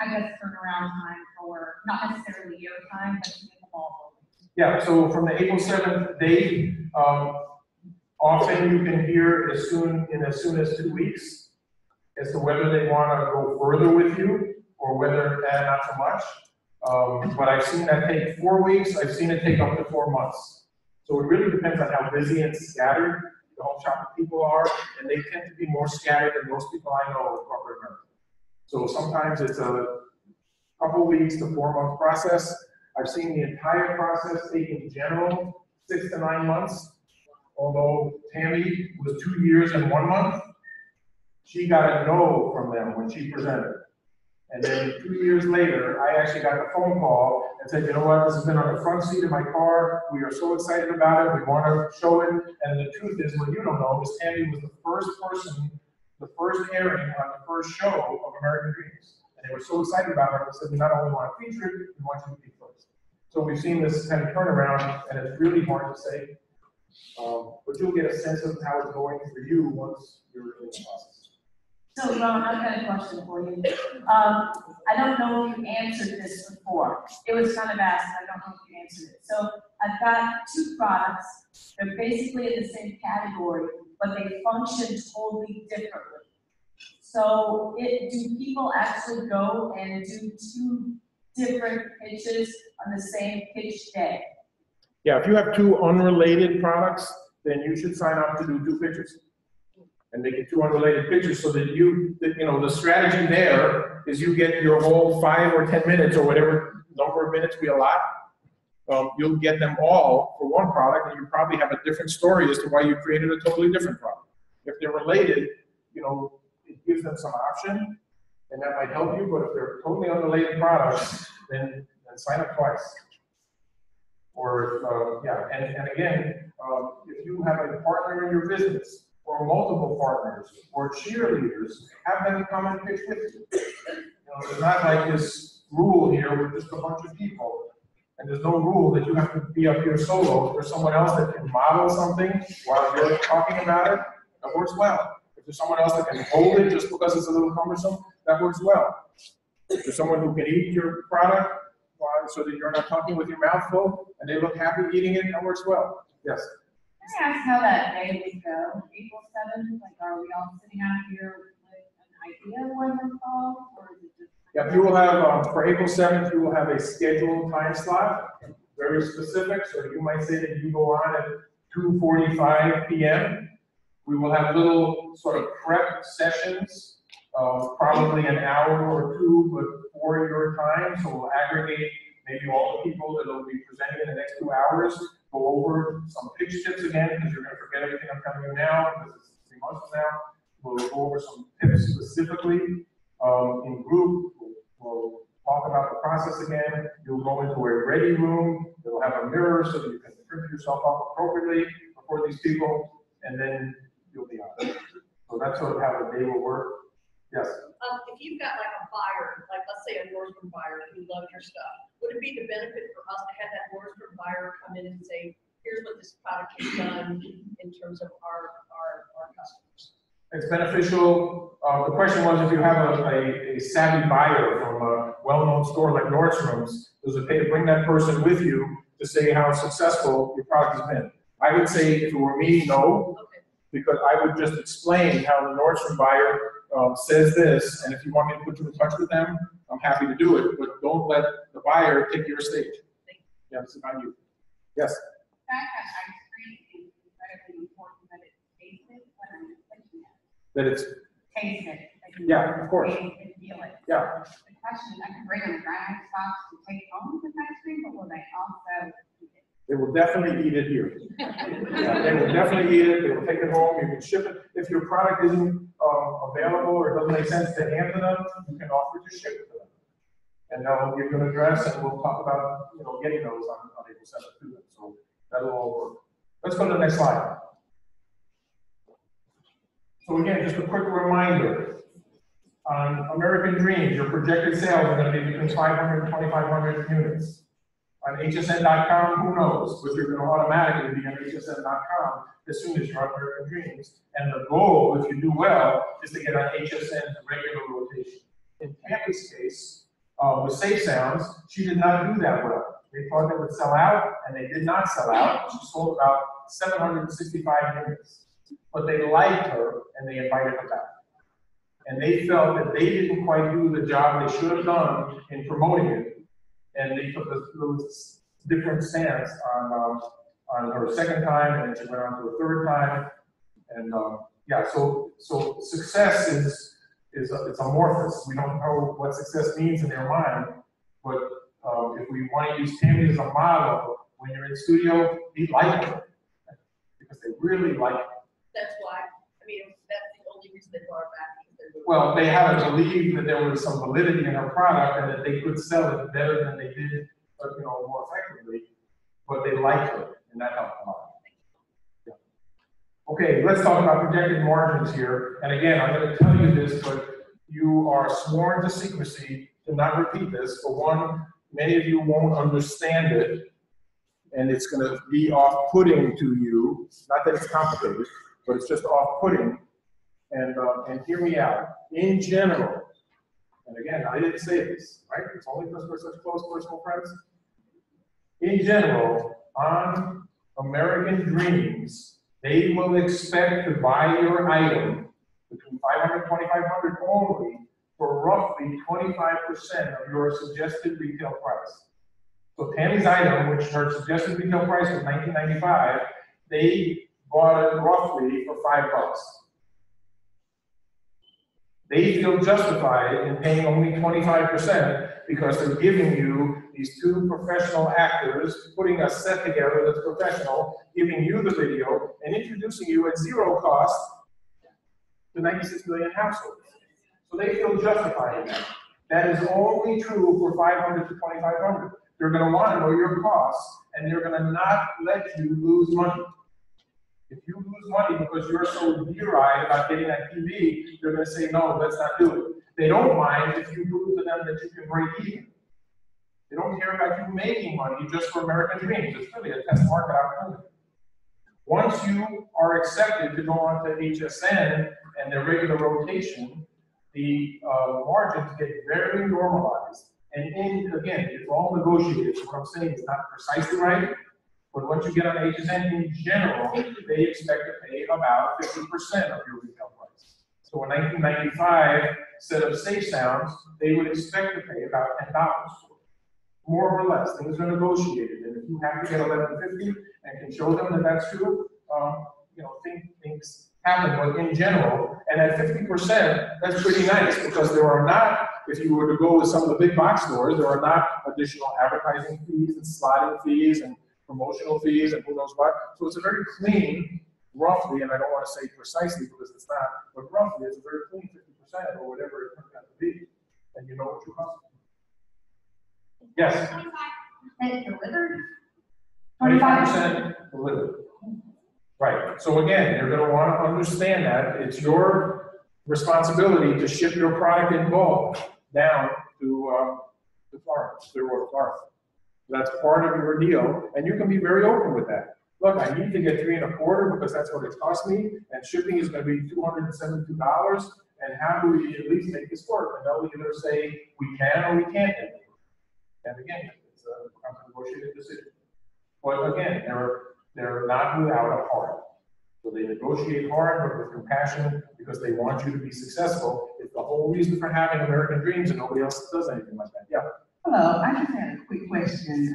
Speaker 11: turnaround time for, not necessarily year time, but to get the ball rolling?
Speaker 2: Yeah, so from the April 7th date, often you can hear as soon as 2 weeks as to whether they want to go further with you or whether not so much. But I've seen that take 4 weeks. I've seen it take up to 4 months. So it really depends on how busy and scattered the home shopping people are, and they tend to be more scattered than most people I know in corporate America. So sometimes it's a couple weeks to 4 month process. I've seen the entire process take in general 6 to 9 months. Although Tammy was 2 years and 1 month, she got a no from them when she presented. And then 2 years later, I actually got a phone call and said, you know what, this has been on the front seat of my car. We are so excited about it. We want to show it. And the truth is, what you don't know is Tammy was the first person, the first airing on the first show of American Dreams. And they were so excited about it, they said, we not only want to feature it, we want you to be first. So we've seen this kind of turnaround, and it's really hard to say. But you'll get a sense of how it's going for you once you're in the process.
Speaker 5: So, Ron, I've got a question for you. I don't know if you answered this before. It was kind of asked, I don't know if you answered it. So, I've got 2 products. They're basically in the same category, but they function totally differently. So, do people actually go and do 2 different pitches on the same pitch day?
Speaker 2: Yeah, if you have 2 unrelated products, then you should sign up to do 2 pitches. And make it 2 unrelated pitches so that the strategy there is you get your whole 5 or 10 minutes or whatever number of minutes we allot, you'll get them all for one product, and you probably have a different story as to why you created a totally different product. If they're related, it gives them some option, and that might help you, but if they're totally unrelated products, then sign up twice. Or, and again, if you have a partner in your business, or multiple partners, or cheerleaders, have them come and pitch with you. There's not like this rule here with just a bunch of people, and there's no rule that you have to be up here solo. If there's someone else that can model something while you're talking about it, that works well. If there's someone else that can hold it just because it's a little cumbersome, that works well. If there's someone who can eat your product so that you're not talking with your mouth full, and they look happy eating it, that works well. Yes?
Speaker 11: Can I ask how that day would go? April 7th, like, are we all sitting out here with an idea of when we're called, or is it just?
Speaker 2: Yeah, you will have, for April 7th, you will have a scheduled time slot, very specific, so you might say that you go on at 2:45 p.m. We will have little sort of prep sessions, probably an hour or two, but for your time, so we'll aggregate maybe all the people that will be presenting in the next 2 hours, go over some pitch tips again, because you're going to forget everything I'm telling you now, because it's 3 months from now. We'll go over some tips specifically in group. We'll talk about the process again. You'll go into a ready room. It'll have a mirror so that you can print yourself up appropriately before these people, and then you'll be on. So that's sort of how the day will work. Yes?
Speaker 20: If you've got like a buyer, like let's say a Nordstrom buyer who loves your stuff, would it be the benefit for us to have that Nordstrom buyer come in and say, here's what this product has done in terms of our customers?
Speaker 2: It's beneficial. The question was if you have a savvy buyer from a well-known store like Nordstrom's, does it pay to bring that person with you to say how successful your product has been? I would say if it were me, no, because I would just explain how the Nordstrom buyer says this, and if you want me to put you in touch with them, I'm happy to do it, but don't let the buyer take your stage. Yeah, it's about you. Yes?
Speaker 11: The fact that ice cream is incredibly important that it's tasted when I'm touching it.
Speaker 2: That it's.
Speaker 11: Taste it.
Speaker 2: Yeah, of course.
Speaker 11: And feel it.
Speaker 2: Yeah.
Speaker 11: The question is, I can bring them graphics box to take home with ice cream, but will they also eat it?
Speaker 2: They will definitely eat it here. Yeah, they will definitely eat it. They will take it home. You can ship it. If your product isn't available or it doesn't make sense to hand to them, you can offer to ship it to them. And they'll give you an address, and we'll talk about getting those on April 7th to them. So that'll all work. Let's go to the next slide. So again, just a quick reminder. On American Dreams, your projected sales are going to be between 500 and 2,500 units. On HSN.com, who knows? But you're going to automatically be on HSN.com as soon as you're on American Dreams. And the goal, if you do well, is to get on HSN's regular rotation. In Tammy's case, with Safe Sounds, she did not do that well. They thought they would sell out, and they did not sell out. She sold about 765 units. But they liked her, and they invited her back. And they felt that they didn't quite do the job they should have done in promoting it. And they took a little different stance on her second time, and then she went on to a third time. And so success is it's amorphous. We don't know what success means in their mind, but if we want to use Tammy as a model, when you're in the studio, be like her, because they really like her.
Speaker 20: That's why, that's the only reason they brought her back.
Speaker 2: Well, they had to believe that there was some validity in her product and that they could sell it better than they did, more effectively. But they liked her, and that helped a lot. Yeah. Okay, let's talk about projected margins here. And again, I'm going to tell you this, but you are sworn to secrecy to not repeat this. For one, many of you won't understand it, and it's going to be off-putting to you. Not that it's complicated, but it's just off-putting. And hear me out. In general, and again, I didn't say this, right? It's only because we're such close personal friends. In general, on American Dreams, they will expect to buy your item between 500 and 2,500 only for roughly 25% of your suggested retail price. So Tammy's item, which her suggested retail price was $19.95, they bought it roughly for $5. They feel justified in paying only 25% because they're giving you these two professional actors, putting a set together that's professional, giving you the video, and introducing you at zero cost to 96 million households. So they feel justified in that. That is only true for 500 to 2,500. They're going to want to know your costs, and they're going to not let you lose money. If you lose money because you're so deer-eyed about getting that TV, they're going to say, no, let's not do it. They don't mind if you prove to them that you can break even. They don't care about you making money just for American dreams. It's really a test market opportunity. Once you are accepted to go on to HSN and their regular rotation, the margins get very normalized. And again, it's all negotiated. So what I'm saying is not precisely right, but once you get on HSN in general, they expect to pay about 50% of your retail price. So a 1995 set of safe sounds, they would expect to pay about $10 for it. More or less, things are negotiated. And if you have to get $11.50 and can show them that that's true, you know, things happen, but in general, and at 50%, that's pretty nice because there are not, if you were to go with some of the big box stores, there are not additional advertising fees and slotting fees and promotional fees and who knows what. So it's a very clean, roughly, and I don't want to say precisely because it's not, but roughly it's a very clean 50% or whatever it turns out to be. And you know what you cost. Yes?
Speaker 12: 25% delivered?
Speaker 2: 25% delivered. Right. So again, you're going to want to understand that it's your responsibility to ship your product in bulk down to Florida, Clearwater, Florida. That's part of your deal, and you can be very open with that. Look, I need to get $3 1/4 because that's what it cost me, and shipping is going to be $272. And how do we at least make this work? And they'll either say we can or we can't make it work. And again, it's a negotiated decision. But again, they're not without a heart. So they negotiate hard, but with compassion, because they want you to be successful. It's the whole reason for having American dreams, and nobody else does anything like that. Yeah.
Speaker 16: Hello, I just had a quick question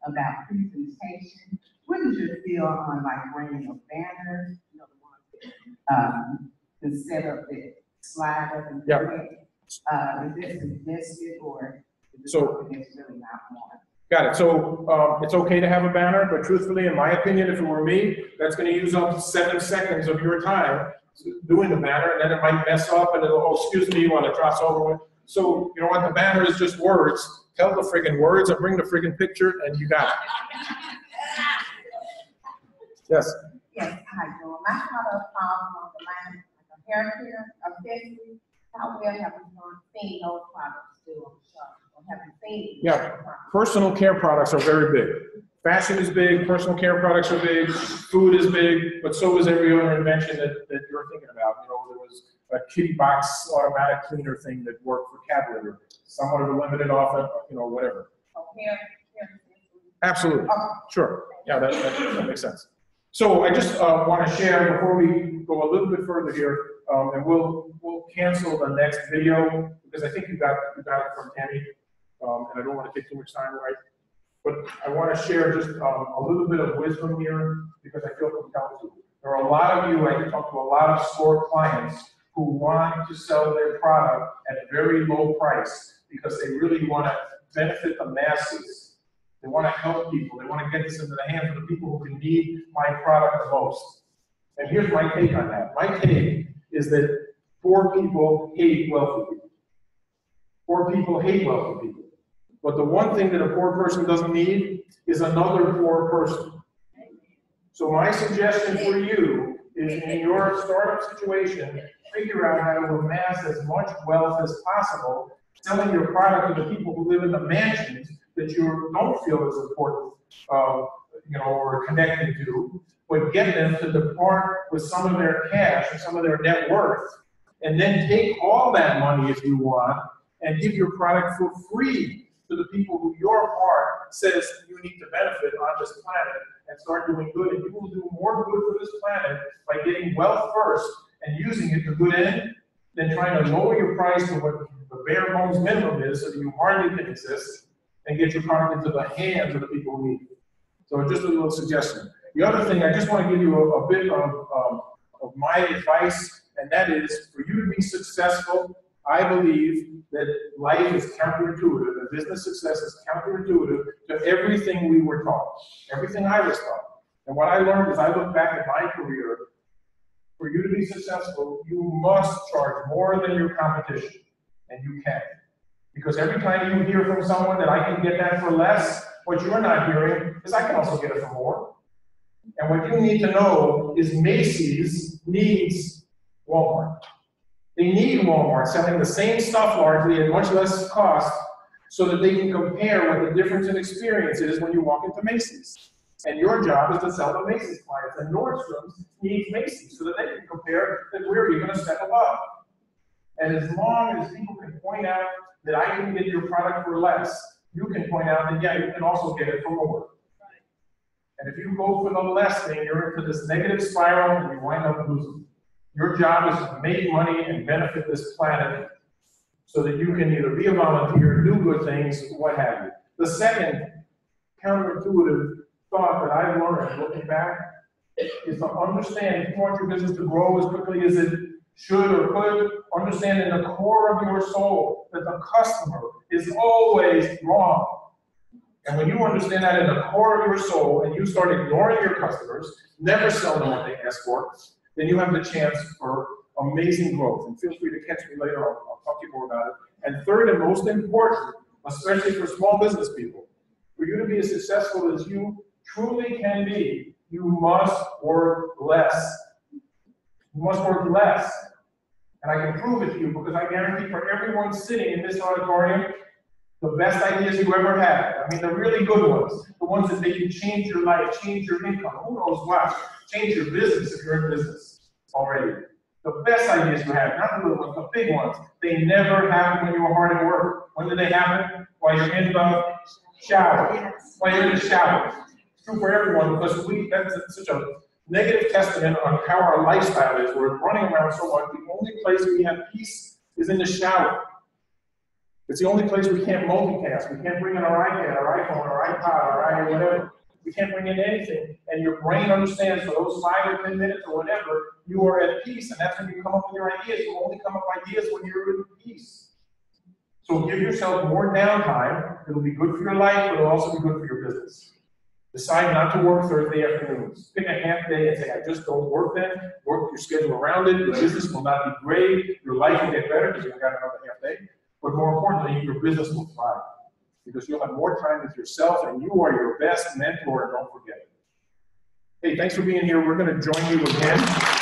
Speaker 16: about presentation. What is your feel on like bringing a banner, you know, the setup that slide up and
Speaker 2: yeah.
Speaker 16: Is it suggested or is it
Speaker 2: so,
Speaker 16: something that's really not one?
Speaker 2: Got it. So it's okay to have a banner, but truthfully, in my opinion, if it were me, that's going to use up 7 seconds of your time doing the banner, and then it might mess up, and it'll, oh, excuse me, while it drops over. So you know what? The banner is just words. Tell the friggin' words and bring the friggin' picture, and you got it. Yes.
Speaker 5: Yes, hi, Joe. My product on the line, like a hair care, a accessory. How well have you seen those products do on the shop? Or have you seen?
Speaker 2: Yeah, personal care products are very big. Fashion is big, personal care products are big, food is big, but so is every other invention that you're thinking about. You know, there was a kitty box automatic cleaner thing that worked for cat litter. Somewhat of a limited offer, you know, whatever. Absolutely, sure. Yeah, that makes sense. So I just want to share before we go a little bit further here, and we'll cancel the next video because I think you got it from Tammy, and I don't want to take too much time, right? But I want to share just a little bit of wisdom here because I feel compelled to. There are a lot of you, I talk to a lot of store clients who want to sell their product at a very low price because they really want to benefit the masses. They want to help people. They want to get this into the hands of the people who can need my product the most. And here's my take on that. My take is that poor people hate wealthy people. Poor people hate wealthy people. But the one thing that a poor person doesn't need is another poor person. So my suggestion for you is in your startup situation, figure out how to amass as much wealth as possible, selling your product to the people who live in the mansions that you don't feel is important, you know, or connected to, but get them to depart with some of their cash or some of their net worth, and then take all that money if you want and give your product for free to the people who your heart says you need to benefit on this planet and start doing good. And you will do more good for this planet by getting wealth first and using it to good end than trying to lower your price to what the bare bones minimum is so that you hardly can exist and get your product into the hands of the people who need it. So just a little suggestion. The other thing, I just want to give you a bit of my advice, and that is for you to be successful, I believe that life is counterintuitive and business success is counterintuitive to everything we were taught, everything I was taught. And what I learned as I look back at my career, for you to be successful, you must charge more than your competition, and you can. Because every time you hear from someone that I can get that for less, what you're not hearing is I can also get it for more. And what you need to know is Macy's needs Walmart. They need Walmart selling the same stuff largely at much less cost so that they can compare what the difference in experience is when you walk into Macy's. And your job is to sell to Macy's clients. And Nordstrom's needs Macy's so that they can compare that we're even a step above. And as long as people can point out that I can get your product for less, you can point out that, yeah, you can also get it for more. And if you go for the less thing, you're into this negative spiral and you wind up losing. Your job is to make money and benefit this planet so that you can either be a volunteer, do good things, what have you. The second counterintuitive thought that I've learned looking back is to understand if you want your business to grow as quickly as it should or could, understand in the core of your soul that the customer is always wrong. And when you understand that in the core of your soul and you start ignoring your customers, never sell them what they ask for, then you have the chance for amazing growth. And feel free to catch me later, I'll talk to you more about it. And third and most important, especially for small business people, for you to be as successful as you truly can be, you must work less. You must work less. And I can prove it to you because I guarantee for everyone sitting in this auditorium, the best ideas you ever had, I mean the really good ones, the ones that make you change your life, change your income, who knows what, change your business if you're in business already. The best ideas you have, not the little ones, the big ones, they never happen when you were hard at work. When did they happen? While you're in the shower. While you're in the shower. It's true for everyone because that's such a negative testament on how our lifestyle is. We're running around so much. The only place we have peace is in the shower. It's the only place we can't multitask. We can't bring in our iPad, our iPhone, our iPod, our whatever. We can't bring in anything. And your brain understands for those 5 or 10 minutes or whatever, you are at peace. And that's when you come up with your ideas. You only come up with ideas when you're in peace. So give yourself more downtime. It'll be good for your life, but it'll also be good for your business. Decide not to work Thursday afternoons. Pick a half day and say, I just don't work then. Work your schedule around it. Your business will not be great. Your life will get better because you've got another half day. But more importantly, your business will thrive because you'll have more time with yourself and you are your best mentor, and don't forget it. Hey, thanks for being here. We're going to join you again.